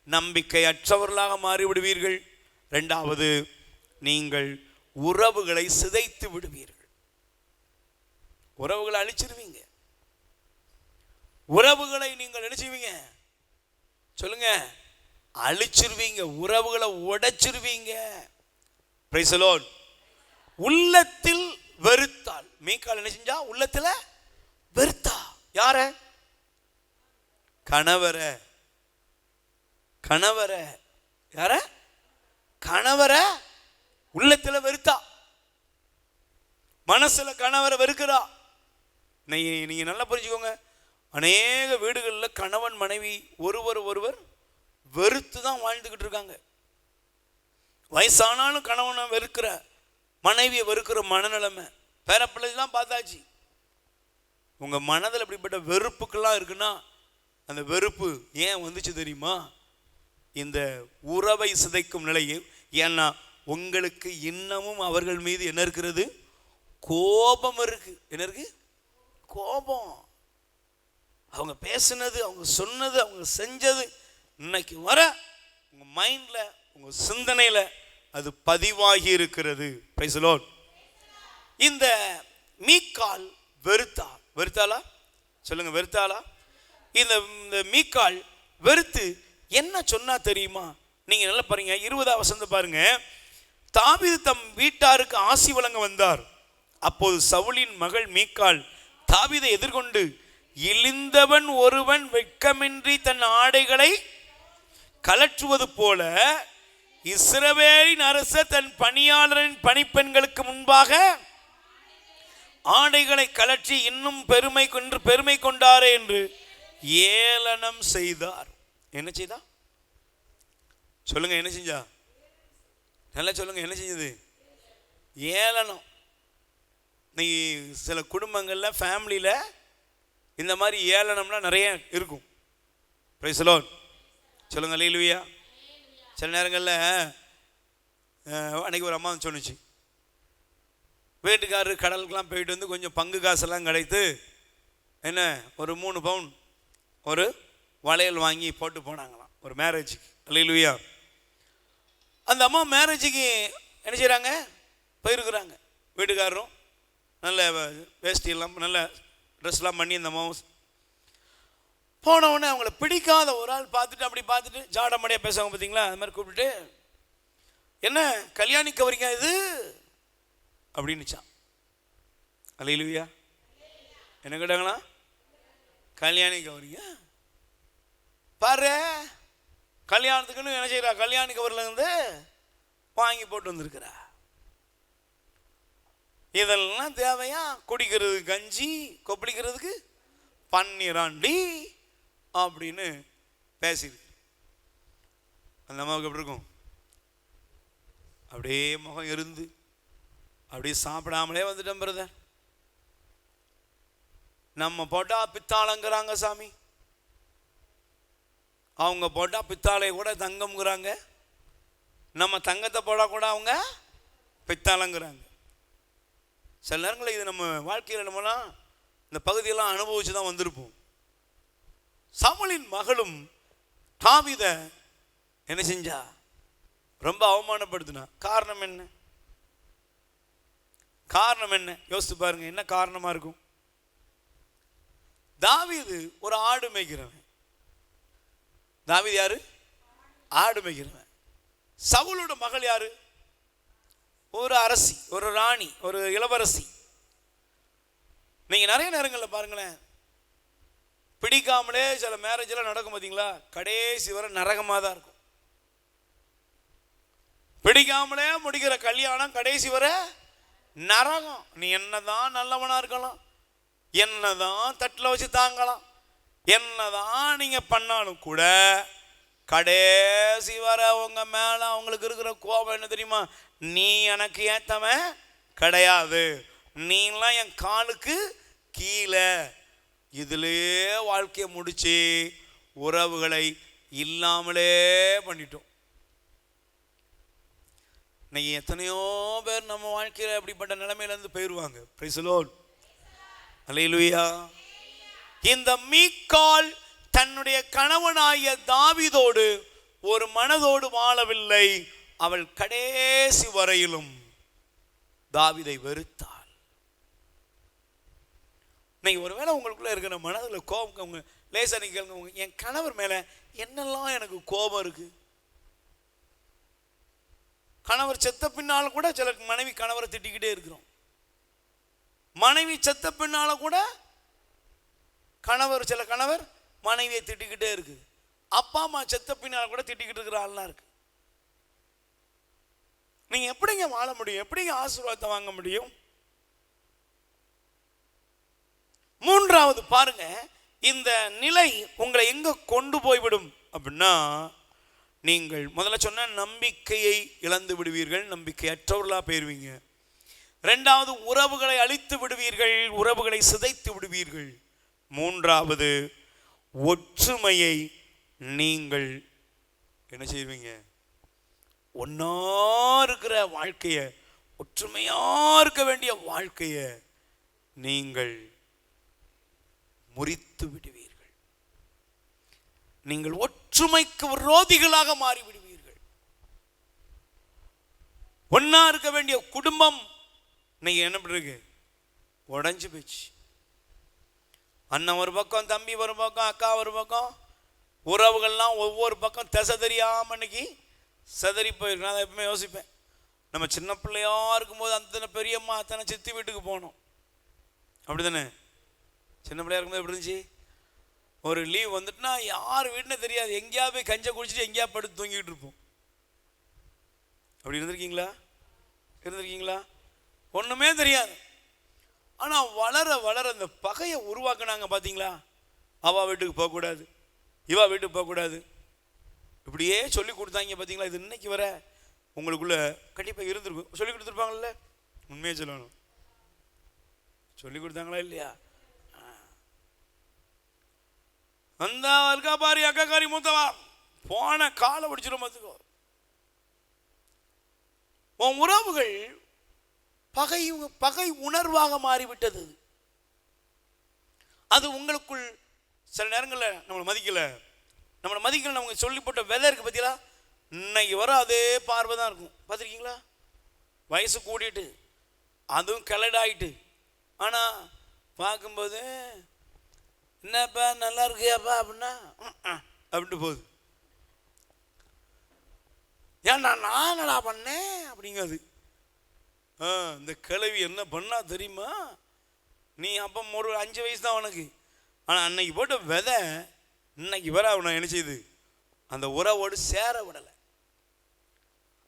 நம்பிக்கை அற்றவர்களாக மாறிவிடுவீர்கள். இரண்டாவது, நீங்கள் உறவுகளை சிதைத்து விடுவீர்கள், உறவுகளை அழிச்சிருவீங்க. உறவுகளை நீங்கள் நினைச்சுவீங்க, சொல்லுங்க, அழிச்சிருவீங்க, உறவுகளை உடைச்சிருவீங்க. Price the Lord. உள்ளத்தில் வெறுத்தாள். மீகால் என்ன செஞ்சா? உள்ளத்துல வெறுத்தா. யார? கணவர. கணவர. யார? கணவர உள்ளத்துல வெறுத்தா. மனசுல கணவரை வெறுக்கிறா. நீங்க நல்லா புரிஞ்சுக்கோங்க. அநேக வீடுகளில் கணவன் மனைவி ஒருவர் வெறுத்து தான் வாழ்ந்துக்கிட்டு இருக்காங்க. வயசானாலும் கணவனை வெறுக்கிற, மனைவியை வெறுக்கிற மனநிலைமை. பேர பிள்ளைலாம் பார்த்தாச்சு. உங்க மனதில் அப்படிப்பட்ட வெறுப்புக்கெல்லாம் இருக்குன்னா அந்த வெறுப்பு ஏன் வந்துச்சு தெரியுமா? இந்த உறவை சிதைக்கும் நிலையை. ஏன்னா உங்களுக்கு இன்னமும் அவர்கள் மீது என்ன இருக்கிறது? கோபம் இருக்கு. என்ன இருக்கு? கோபம். அவங்க பேசினது, அவங்க சொன்னது, அவங்க செஞ்சது இன்னைக்கு வர உங்க மைண்ட்ல, உங்க சிந்தனையில அது பதிவாகி இருக்கிறது. Price the Lord. இந்த மீகால் வெறுத்தாளா? சொல்லுங்க, வெறுத்தாளா? இந்த மீகால் வெறுத்து என்ன சொன்னா தெரியுமா? நீங்க நல்லா பாருங்க, 20ஆம் வசனத்தை பாருங்க. தாவீது தம் வீட்டாருக்கு ஆசி வழங்க வந்தார். அப்போது சவுலின் மகள் மீகால் தாவீதை எதிர்கொண்டு, இழிந்தவன் ஒருவன் வெட்கமின்றி தன் ஆடைகளை கலற்றுவது போல இஸ்ரவேலின் அரசர் தன் பணியாளரின் பணிப்பெண்களுக்கு முன்பாக ஆடைகளை கலற்றி இன்னும் பெருமை கொண்டாரே என்று ஏளனம் செய்தார். என்ன செய்தா சொல்லுங்க, என்ன செஞ்சா? நல்லா சொல்லுங்க, என்ன செஞ்சது? ஏளனம். நீ சில குடும்பங்களில் ஃபேமிலியில் இந்த மாதிரி ஏளனம்லாம் நிறைய இருக்கும். பிரைஸ் தி லார்ட் சொல்லுங்க, அல்லேலூயா. சில நேரங்களில் அன்றைக்கி ஒரு அம்மா சொன்னுச்சு, வீட்டுக்காரரு கடலுக்கெலாம் போயிட்டு வந்து கொஞ்சம் பங்கு காசெல்லாம் கிடைத்து என்ன ஒரு 3 பவுன் ஒரு வளையல் வாங்கி போட்டு போனாங்களாம் ஒரு மேரேஜுக்கு. அல்லேலூயா. அந்த அம்மா மேரேஜுக்கு என்ன செய்கிறாங்க, போயிருக்கிறாங்க. வீட்டுக்காரரும் நல்ல வேஷ்டியெல்லாம் நல்ல ட்ரெஸ்லாம் பண்ணி அந்த அம்மாவும் போனவுடனே அவங்கள பிடிக்காத ஒரு ஆள் பார்த்துட்டு அப்படி பார்த்துட்டு ஜாடமடியாக பேசுவாங்க பார்த்தீங்களா, அது மாதிரி கூப்பிட்டுட்டு என்ன கல்யாணிக்கு வரீங்க இது அப்படின்னுச்சான். அல்லேலூயா. என்ன கேட்டாங்களா? கல்யாணிக்கு வரீங்க பாரு, கல்யாணத்துக்குன்னு என்ன செய்யறா, கல்யாணி கவர்ல இருந்து வாங்கி போட்டு வந்திருக்கிறா. இதெல்லாம் தேவையா? குடிக்கிறது கஞ்சி, கொப்பளிக்கிறதுக்கு பன்னிராண்டி அப்படின்னு பேசியிருக்கு. அந்த அம்மாவுக்கு எப்படி இருக்கும்? அப்படியே முகம் இருந்து அப்படியே சாப்பிடாமலே வந்துட்டோம் பிரதர். நம்ம போட்டா பித்தாளங்கிறாங்க சாமி, அவங்க போட்டா பித்தாளை கூட தங்கம்ங்கிறாங்க, நம்ம தங்கத்தை போடா கூட அவங்க பித்தாளங்கிறாங்க. சில நேரங்களில் இது நம்ம வாழ்க்கையில் நம்மலாம் இந்த பகுதியெல்லாம் அனுபவிச்சு தான் வந்திருப்போம். சாமுவேலின் மகளும் தாவீதை என்ன செஞ்சா? ரொம்ப அவமானப்படுத்தினா. காரணம் என்ன? காரணம் என்ன? யோசித்து பாருங்க, என்ன காரணமா இருக்கும்? தாவீது ஒரு ஆடு மேய்க்கிறவன். தாவீது யாரு? ஆடு மேய்க்கிறவன். சவுலோட மகள் யாரு? ஒரு அரசி, ஒரு ராணி, ஒரு இளவரசி. நீங்க நிறைய நேரங்களில் பாருங்களேன், பிடிக்காமலே சில மேரேஜ் எல்லாம் நடக்கும் பார்த்தீங்களா, கடைசி வரை நரகமாக தான் இருக்கும். பிடிக்காமலே முடிக்கிற கல்யாணம் கடைசி வரை நரகம். நீ என்னதான் நல்லவனா இருக்கலாம், என்னதான் தட்டில் வச்சு தாங்கலாம், என்னதான் நீங்க பண்ணாலும் கூட கடைசி வர உங்க மேல அவங்களுக்கு இருக்கிற கோபம் என்ன தெரியுமா? நீ எனக்கு ஏத்தவன் கிடையாது, நீலாம் என் காலுக்கு கீழே. இதிலே வாழ்க்கையை முடிச்சு உறவுகளை இல்லாமலே பண்ணிட்டோம். இன்னைக்கு எத்தனையோ பேர் நம்ம வாழ்க்கையில் அப்படிப்பட்ட நிலைமையிலேருந்து போயிடுவாங்க. Praise the Lord. அல்லேலூயா. இந்த மீகாள் தன்னுடைய கணவனாகிய தாவீதோடு ஒரு மனதோடு வாழவில்லை. அவள் கடைசி வரையிலும் தாவீதை வெறுத்தாள். நீங்க ஒருவேளை உங்களுக்குள்ள இருக்கிற மனதில் கோபம், உங்க லேசா நீங்க கேளுங்க, என் கணவர் மேல என்னெல்லாம் எனக்கு கோபம் இருக்கு. கணவர் செத்த பின்னால கூட சில மனைவி கணவரை திட்டிக்கிட்டே இருக்கிறோம். மனைவி செத்த பின்னால கூட சில கணவர் மனைவியை திட்டிக்கிட்டே இருக்கு. அப்பா அம்மா செத்த பின்னால கூட திட்டிக்கிட்டு இருக்கிற ஆள்லாம் இருக்கு. நீங்க எப்படிங்க வாழ முடியும்? எப்படிங்க ஆசீர்வாதத்தை வாங்க முடியும்? மூன்றாவது பாருங்க, இந்த நிலை உங்களை எங்க கொண்டு போய்விடும் அப்படின்னா, நீங்கள் முதல்ல சொன்ன நம்பிக்கையை இழந்து விடுவீர்கள், நம்பிக்கையற்றவர்களா போயிருவீங்க. இரண்டாவது, உறவுகளை அழித்து விடுவீர்கள், உறவுகளை சிதைத்து விடுவீர்கள். மூன்றாவது, ஒற்றுமையை நீங்கள் என்ன செய்வீங்க? ஒன்னா இருக்கிற வாழ்க்கைய, ஒற்றுமையா இருக்க வேண்டிய வாழ்க்கைய நீங்கள் முறித்து விடுவீர்கள். நீங்கள் ஒற்றுமைக்கு விரோதிகளாக மாறிவிடுவீர்கள். ஒன்னா இருக்க வேண்டிய குடும்பம் நீங்க என்ன பண்றீங்க? உடைஞ்சு போச்சு. அண்ணன் ஒரு பக்கம், தம்பி ஒரு பக்கம், அக்கா ஒரு பக்கம், உறவுகள்லாம் ஒவ்வொரு பக்கம் திசை தெரியாம இன்னைக்கு செதறி போயிருக்கு. நான் எப்பவுமே யோசிப்பேன், நம்ம சின்ன பிள்ளையா இருக்கும்போது அத்தனை பெரியம்மா அத்தனை சித்தி வீட்டுக்கு போனோம், அப்படித்தானே? சின்ன பிள்ளையா இருக்கும்போது எப்படி இருந்துச்சு? ஒரு லீவ் வந்துட்டுனா யார் வீட்டுன்னு தெரியாது, எங்கேயா போய் கஞ்சை குடிச்சிட்டு எங்கேயா படுத்து தூங்கிட்டு இருப்போம். அப்படி இருந்திருக்கீங்களா? ஒன்றுமே தெரியாது. ஆனால் வளர வளர இந்த பகையை உருவாக்குனாங்க பார்த்தீங்களா? அவா வீட்டுக்கு போகக்கூடாது, இவா வீட்டுக்கு போகக்கூடாது, இப்படியே சொல்லி கொடுத்தாங்க பார்த்தீங்களா? இது இன்னைக்கு வர உங்களுக்குள்ள கண்டிப்பாக இருந்திருக்கும். சொல்லி கொடுத்துருப்பாங்கல்ல? உண்மையை சொல்லணும், சொல்லி கொடுத்தாங்களா இல்லையா? அந்த இருக்கா பாரி அக்காக்காரி மூத்தவா போன காலை பிடிச்சிடும் பார்த்துக்கோ. உன் உறவுகள் பகை உணர்வாக மாறிவிட்டது. அது உங்களுக்குள் சில நேரங்களில் நம்மளை மதிக்கல நமக்கு சொல்லி போட்ட விதை இருக்கு பார்த்தீங்களா? இன்னைக்கு வர அதே பார்வை தான் இருக்கும். பார்த்துருக்கீங்களா? வயசு கூடிட்டு அதுவும் கிளடாயிட்டு, ஆனால் பார்க்கும்போது என்னப்பா நல்லா இருக்கியாப்பா அப்படின்னா அப்படின்ட்டு போகுது. ஏன்னா நான் என்னடா பண்ணேன் அப்படிங்கிறது. இந்த கிழவி என்ன பண்ணா தெரியுமா? நீ அப்போ ஒரு 5 வயசு தான் உனக்கு, ஆனால் அன்னைக்கு போட்ட விதை இன்னைக்கு வர அவனை என்ன செய்யுது? அந்த உறவோடு சேர விடலை,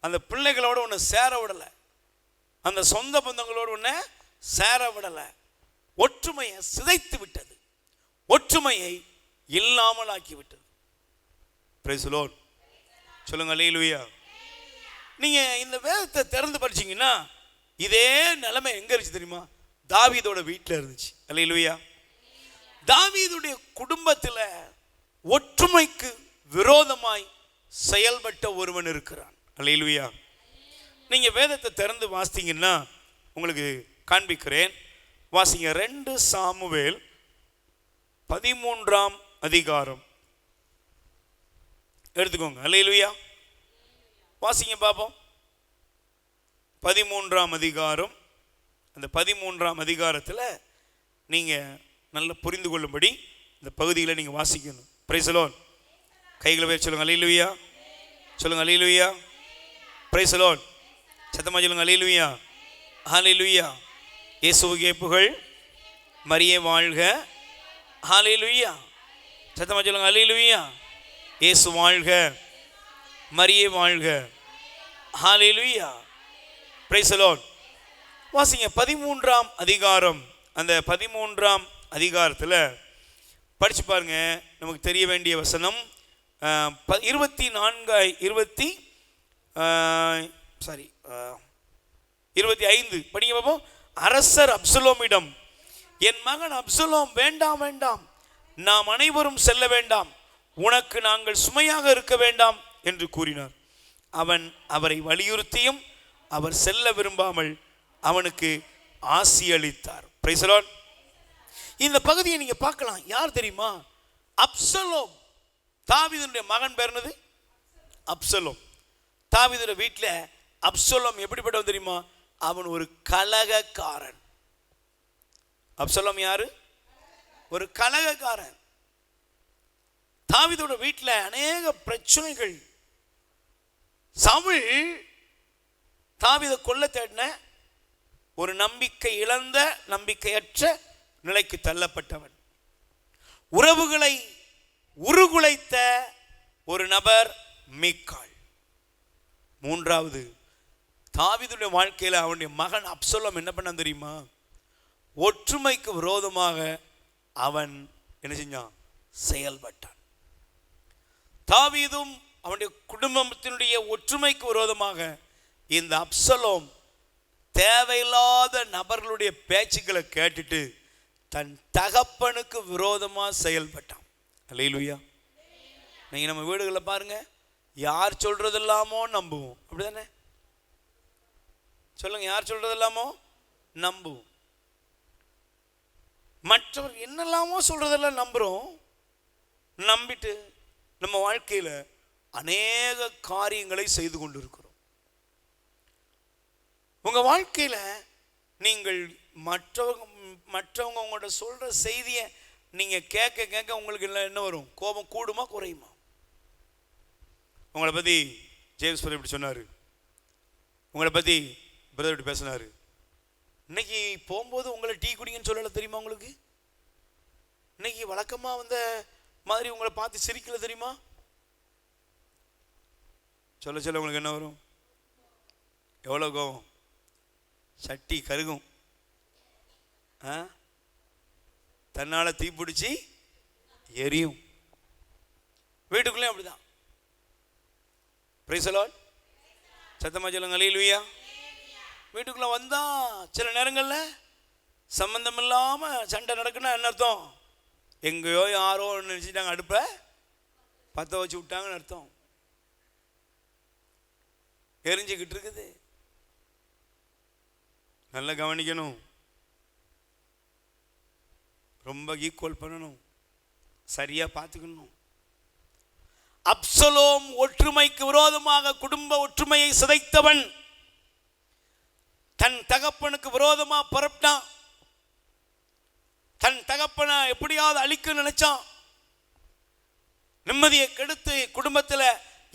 அந்த பிள்ளைகளோடு உன்னை சேர விடலை, அந்த சொந்த பந்தங்களோடு உன்னை சேர விடலை. ஒற்றுமையை சிதைத்து விட்டது, ஒற்றுமையை இல்லாமல் ஆக்கிவிட்டது. Price the Lord. சொல்லுங்க அல்லேலூயா. நீங்க இந்த வேதத்தை திறந்து படிச்சீங்கன்னா இதே நிலைமை எங்க இருந்துச்சு தெரியுமா? தாவீதோட வீட்டில் இருந்துச்சு. அல்லேலூயா. தாவீதுடைய குடும்பத்தில் ஒற்றுமைக்கு விரோதமாய் செயல்பட்ட ஒருவன் இருக்கிறான். அல்லேலூயா. நீங்க வேதத்தை திறந்து வாசித்தீங்கன்னா உங்களுக்கு காண்பிக்கிறேன். வாசிங்க 2 சாமுவேல் 13ஆம் அதிகாரம் எடுத்துக்கோங்க. அல்லேலூயா. வாசிங்க பாப்போம். 13ஆம் அதிகாரம். அந்த 13ஆம் அதிகாரத்தில் நீங்கள் நல்லா புரிந்து கொள்ளும்படி இந்த பகுதியில் நீங்கள் வாசிக்கணும். Price the Lord. கைகளை போய் சொல்லுங்கள் அல்லேலூயா. சொல்லுங்கள் அல்லேலூயா. Praise the Lord. சத்தமாக சொல்லுங்கள் அல்லேலூயா. ஹல்லேலூயா. இயேசுவுக்கே புகழ். மரியே வாழ்க. ஹல்லேலூயா. சத்தமாக சொல்லுங்கள் அல்லேலூயா. இயேசு வாழ்க, மரியே வாழ்க. ஹல்லேலூயா. Praise the Lord. வாசிங்க 13ஆம் அதிகாரம். அந்த 13ஆம் அதிகாரத்தில் படிச்சு பாருங்க, நமக்கு தெரிய வேண்டிய வசனம் 25 படிங்க பாப்போம். அரசர் அப்சலோமிடம், என் மகன் அப்சலோம் வேண்டாம் வேண்டாம், நாம் அனைவரும் செல்ல வேண்டாம், உனக்கு நாங்கள் சுமையாக இருக்க வேண்டாம் என்று கூறினார். அவன் அவரை வலியுறுத்தியும் அவர் செல்ல விரும்பாமல் அவனுக்கு ஆசி அளித்தார். Price the Lord. இந்த பகுதியை நீங்க பார்க்கலாம். யார் தெரியுமா? அப்சலோம். தாவீதுடைய மகன் பேர் என்னது? அப்சலோம். தாவீதுடைய வீட்டில் அப்சலோம் எப்படிப்பட்டவன் தெரியுமா? அவன் ஒரு கலகக்காரன். அப்சலோம் யாரு? ஒரு கலகக்காரன். தாவீதோட வீட்டில் அநேக பிரச்சனைகள். சவுல் தாவீதை கொல்ல தேடின ஒரு நம்பிக்கை இழந்த, நம்பிக்கையற்ற நிலைக்கு தள்ளப்பட்டவன். உறவுகளை உருகுலைத்த ஒரு நபர் மீகாள். மூன்றாவது, தாவீதுடைய வாழ்க்கையில் அவனுடைய மகன் அப்சலோம் என்ன பண்ணான் தெரியுமா? ஒற்றுமைக்கு விரோதமாக அவன் என்ன செஞ்சான்? செயல்பட்டான். தாவீதும் அவனுடைய குடும்பத்தினுடைய ஒற்றுமைக்கு விரோதமாக இந்த அப்சலோம் தேவையில்லாத நபர்களுடைய பேச்சுக்களை கேட்டுட்டு தன் தகப்பனுக்கு விரோதமாக செயல்பட்டான். அல்லேலூயா. நீங்கள் நம்ம வீடுகளில் பாருங்க, யார் சொல்றதெல்லாமோ நம்புவோம். அப்படிதானே? சொல்லுங்க, யார் சொல்றதெல்லாமோ நம்புவோம். மற்றவர் என்னெல்லாமோ சொல்றதெல்லாம் நம்புறோம். நம்பிட்டு நம்ம வாழ்க்கையில் அநேக காரியங்களை செய்து கொண்டிருக்கிறோம். உங்க வாழ்க்கையில் நீங்கள் மற்றவங்க உங்களோட சொல்ற செய்தியை நீங்க கேட்க கேட்க உங்களுக்கு என்ன வரும்? கோபம் கூடுமா குறையுமா? உங்களை பத்தி ஜேம்ஸ் பிரதர் இப்படி சொன்னாரு, உங்களை பத்தி பிரதர் இப்படி பேசினாரு, இன்னைக்கு போகும்போது உங்களை டீ குடிங்கன்னு சொல்லல தெரியுமா? உங்களுக்கு இன்னைக்கு வழக்கமா வந்த மாதிரி உங்களை பார்த்து சிரிக்கல தெரியுமா? சொல்ல சொல்ல உங்களுக்கு என்ன வரும்? எவ்வளோ கோவம், சட்டி கருகும், தன்னால் தீப்பிடிச்சி எரியும். வீட்டுக்குள்ளேயும் அப்படிதான். Price the Lord. சத்தமாக சொல்லுங்க அல்லேலூயா. வீட்டுக்குள்ளே வந்தால் சில நேரங்களில் சம்பந்தம் இல்லாமல் சண்டை நடக்குன்னா என்ன அர்த்தம்? எங்கேயோ யாரோ நினச்சிட்டாங்க, அடுப்பை பற்ற வச்சு விட்டாங்கன்னு அர்த்தம். எரிஞ்சுக்கிட்டு இருக்குது. நல்லா கவனிக்கணும், ரொம்ப ஈக்குவல் பண்ணணும், சரியாக பார்த்துக்கணும். அப்சலோம் ஒற்றுமைக்கு விரோதமாக குடும்ப ஒற்றுமையை சிதைத்தவன். தன் தகப்பனுக்கு விரோதமாக புறப்பட்டான். தன் தகப்பனை எப்படியாவது அழிக்க நினைச்சான். நிம்மதியை கெடுத்து குடும்பத்தில்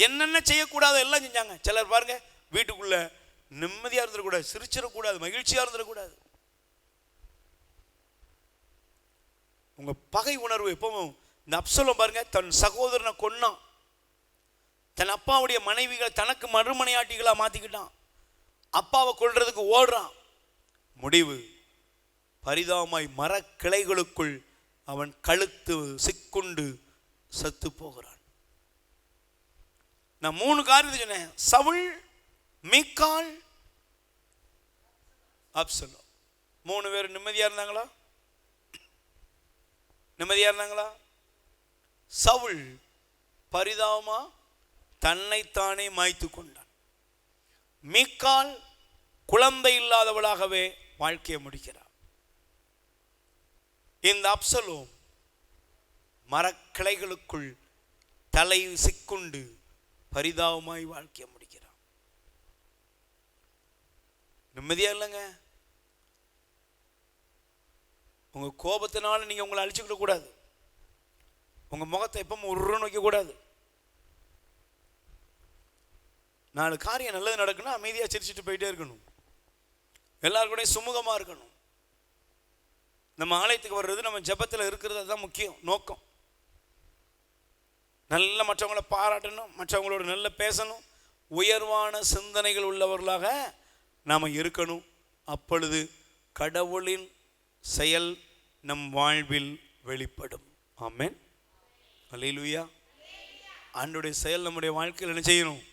என்னென்ன செய்யக்கூடாது எல்லாம் செஞ்சாங்க. சிலர் பாருங்க, வீட்டுக்குள்ள நிம்மதியாக இருந்துடக்கூடாது, சிரிச்சிடக்கூடாது, மகிழ்ச்சியாக இருந்துடக்கூடாது. உங்க பகை உணர்வு எப்பவும். இந்த அப்சலோம் பாருங்க, தன் சகோதரனை கொன்னான். தன் அப்பாவுடைய மனைவிகளை தனக்கு மறுமனையாட்டிகளா மாத்திக்கிட்டான். அப்பாவை கொல்றதுக்கு ஓடுறான். முடிவு பரிதாபமாய் மரக்கிளைகளுக்குள் அவன் கழுத்து சிக்குண்டு செத்து போகிறான். நான் 3 காரியத்தை சொன்னேன்: சவுல், மீகாள், அப்சலோம். 3 பேர் நிம்மதியா இருந்தாங்களா? நிம்மதியா இருந்தாங்களா? சவுல் பரிதாபமா தன்னைத்தானே மாய்த்து கொண்டான். மீகாள் குழந்தை இல்லாதவளாகவே வாழ்க்கையை முடிக்கிறார். இந்த அப்சலோம் மரக்கிளைகளுக்குள் தலை சிக்குண்டு பரிதாபமாய் வாழ்க்கையை முடிக்கிறான். நிம்மதியா இல்லைங்க. உங்க கோபத்தினால நீங்க உங்களை அழிச்சுக்கிட கூடாது. உங்க முகத்தை எப்பவும் உருன்னு வைக்க கூடாது. 4 காரியம் நல்லது நடக்கணும், அமைதியாக சிரிச்சுட்டு போயிட்டே இருக்கணும். எல்லாருக்கூடையும் சுமூகமாக இருக்கணும். நம்ம ஆலயத்துக்கு வர்றது, நம்ம ஜெபத்தில் இருக்கிறது, அதுதான் முக்கியம் நோக்கம். நல்ல மற்றவங்களை பாராட்டணும், மற்றவங்களோட நல்ல பேசணும், உயர்வான சிந்தனைகள் உள்ளவர்களாக நாம் இருக்கணும். அப்பொழுது கடவுளின் செயல் நம் வாழ்வில் வெளிப்படும். ஆமென், அல்லேலூயா. ஆண்டவருடைய செயல் நம்முடைய வாழ்க்கையில் என்ன செய்யணும்?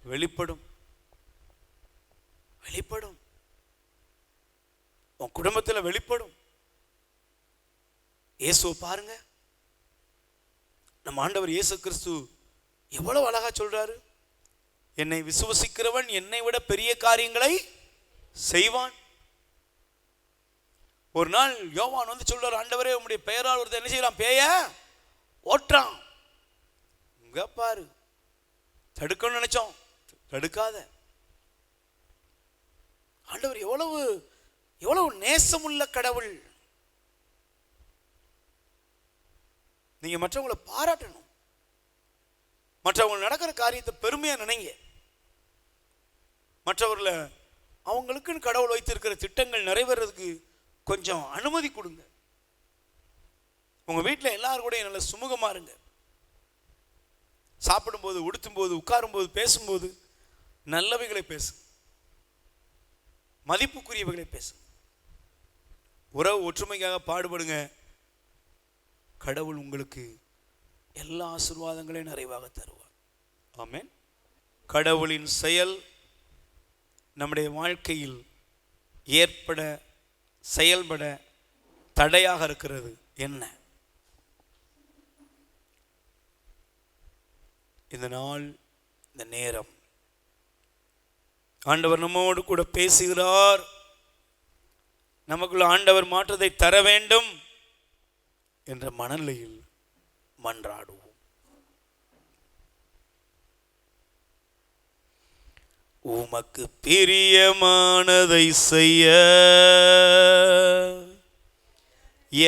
வெளிப்படும். வெளிப்படும். உன் குடும்பத்தில் வெளிப்படும். இயேசுவை பாருங்க. நம்ம ஆண்டவர் இயேசு கிறிஸ்து எவ்வளவு அழகா சொல்றாரு. என்னை விசுவசிக்கிறவன் என்னை விட பெரிய காரியங்களை செய்வான். ஒரு நாள் யோவான் வந்து சொல்றாரு, ஆண்டவரே உம்முடைய பெயரால் ஒருத்தர் என்ன செய்யலாம்? பேய ஓட்டுறான். இங்க பாரு, தடுக்கணும்னு நினைச்சோம், தடுக்காத. ஆண்டவர் எவ்வளவு எவ்வளவு நேசமுள்ள கடவுள். நீங்க மற்றவங்களை பாராட்டணும். மற்றவங்க நடக்கிற காரியத்தை பெருமையா நினைங்க. மற்றவர்களை அவங்களுக்குன்னு கடவுள் வைத்திருக்கிற திட்டங்கள் நிறைவேறதுக்கு கொஞ்சம் அனுமதி கொடுங்க. உங்க வீட்டில் எல்லாரும் கூட நல்ல சுமூகமா இருங்க. சாப்பிடும்போது, உடுத்தும்போது, உட்காரும்போது, பேசும்போது நல்லவைகளை பேசு, மதிப்புக்குரியவைகளை பேசு. உறவு ஒற்றுமைக்காக பாடுபடுங்க. கடவுள் உங்களுக்கு எல்லா ஆசீர்வாதங்களையும் நிறைவாக தருவார். ஆமென். கடவுளின் செயல் நம்முடைய வாழ்க்கையில் ஏற்பட, செயல்பட தடையாக இருக்கிறது என்ன? இந்த நாள், இந்த நேரம் ஆண்டவர் நம்மோடு கூட பேசுகிறார். நமக்குள்ள ஆண்டவர் மாற்றத்தை தர வேண்டும் என்ற மனநிலையில் மன்றாடுவோம். உமக்கு பிரியமானதை செய்ய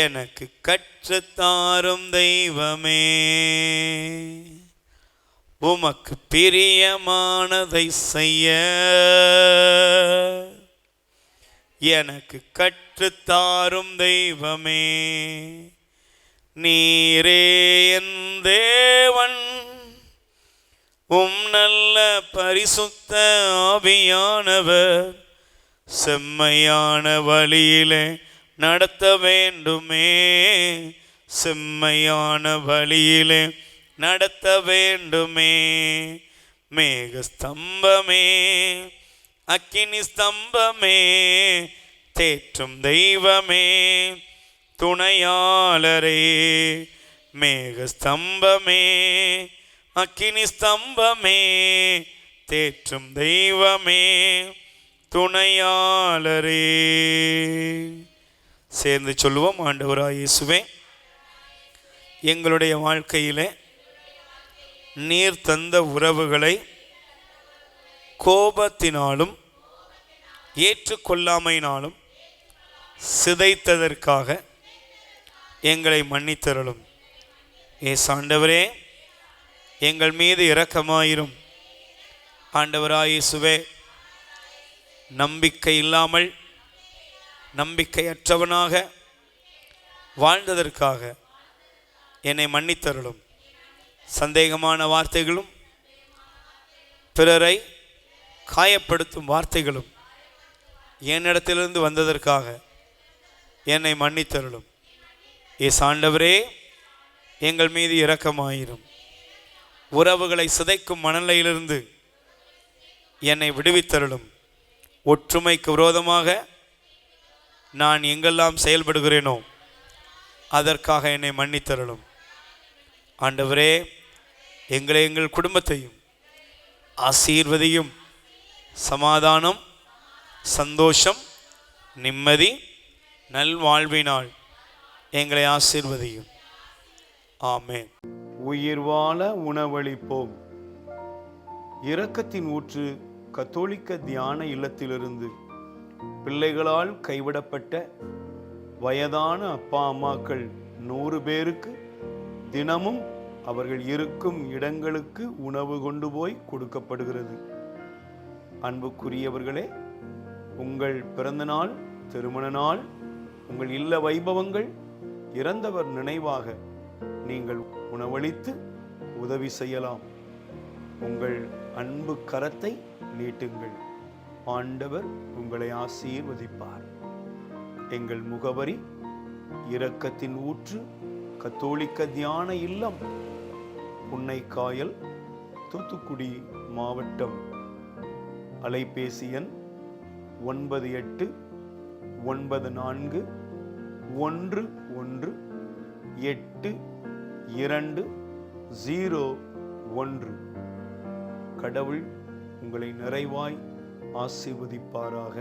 எனக்கு கற்றுத்தாரும் தெய்வமே. உமக்கு பிரியமானதை செய்ய எனக்கு கற்றுத்தாரும் தெய்வமே. நீரே என் தேவன், நல்ல பரிசுத்த ஆவியானவர் செம்மையான வழியிலே நடத்த வேண்டுமே, செம்மையான வழியிலே நடத்த வேண்டுமே. மேக ஸ்தம்பமே, அக்கினி ஸ்தம்பமே, தேற்றும் தெய்வமே, துணையாளரே. மேக ஸ்தம்பமே, அக்கினி ஸ்தம்பமே, தேற்றும் தெய்வமே, துணையாளரே. சேர்ந்து சொல்லுவோம். ஆண்டவராய் இயேசுவே, எங்களுடைய வாழ்க்கையிலே நீர் தந்த உறவுகளை கோபத்தினாலும் ஏற்றுக்கொள்ளாமையினாலும் சிதைத்ததற்காக எங்களை மன்னித்தருளும். ஆண்டவரே, எங்கள் மீது இரக்கமாயிரும். ஆண்டவராய் இயேசுவே, நம்பிக்கை இல்லாமல் நம்பிக்கையற்றவனாக வாழ்ந்ததற்காக என்னை மன்னித்தருளும். சந்தேகமான வார்த்தைகளும் பிறரை காயப்படுத்தும் வார்த்தைகளும் என்னிடத்திலிருந்து வந்ததற்காக என்னை மன்னித்தருளும். ஆண்டவரே, எங்கள் மீது இரக்கமாயிரும். உறவுகளை சிதைக்கும் மனநிலையிலிருந்து என்னை விடுவித்தருளும். ஒற்றுமைக்கு விரோதமாக நான் எங்கெல்லாம் செயல்படுகிறேனோ அதற்காக என்னை மன்னித்தருளும். ஆண்டவரே, எங்களை எங்கள் குடும்பத்தையும் ஆசீர்வதியும். சமாதானம், சந்தோஷம், நிம்மதி, நல்வாழ்வினால் எங்களை ஆசீர்வதியும். ஆமென். உயிர் வாழ உணவளிப்போம். இரக்கத்தின் ஊற்று கத்தோலிக்க தியான இல்லத்திலிருந்து பிள்ளைகளால் கைவிடப்பட்ட வயதான அப்பா அம்மாக்கள் 100 பேருக்கு தினமும் அவர்கள் இருக்கும் இடங்களுக்கு உணவு கொண்டு போய் கொடுக்கப்படுகிறது. அன்புக்குரியவர்களே, உங்கள் பிறந்தநாள், திருமண நாள், உங்கள் இல்ல வைபவங்கள், இறந்தவர் நினைவாக நீங்கள் உணவளித்து உதவி செய்யலாம். உங்கள் அன்பு கரத்தை நீட்டுங்கள். ஆண்டவர் உங்களை ஆசீர்வதிப்பார். எங்கள் முகவரி: இரக்கத்தின் ஊற்று கத்தோலிக்க தியான இல்லம், புன்னைக்காயல், தூத்துக்குடி மாவட்டம். அலைபேசி எண் 9894118201. கடவுள் உங்களை நிறைவாய் ஆசீர்வதிப்பாராக.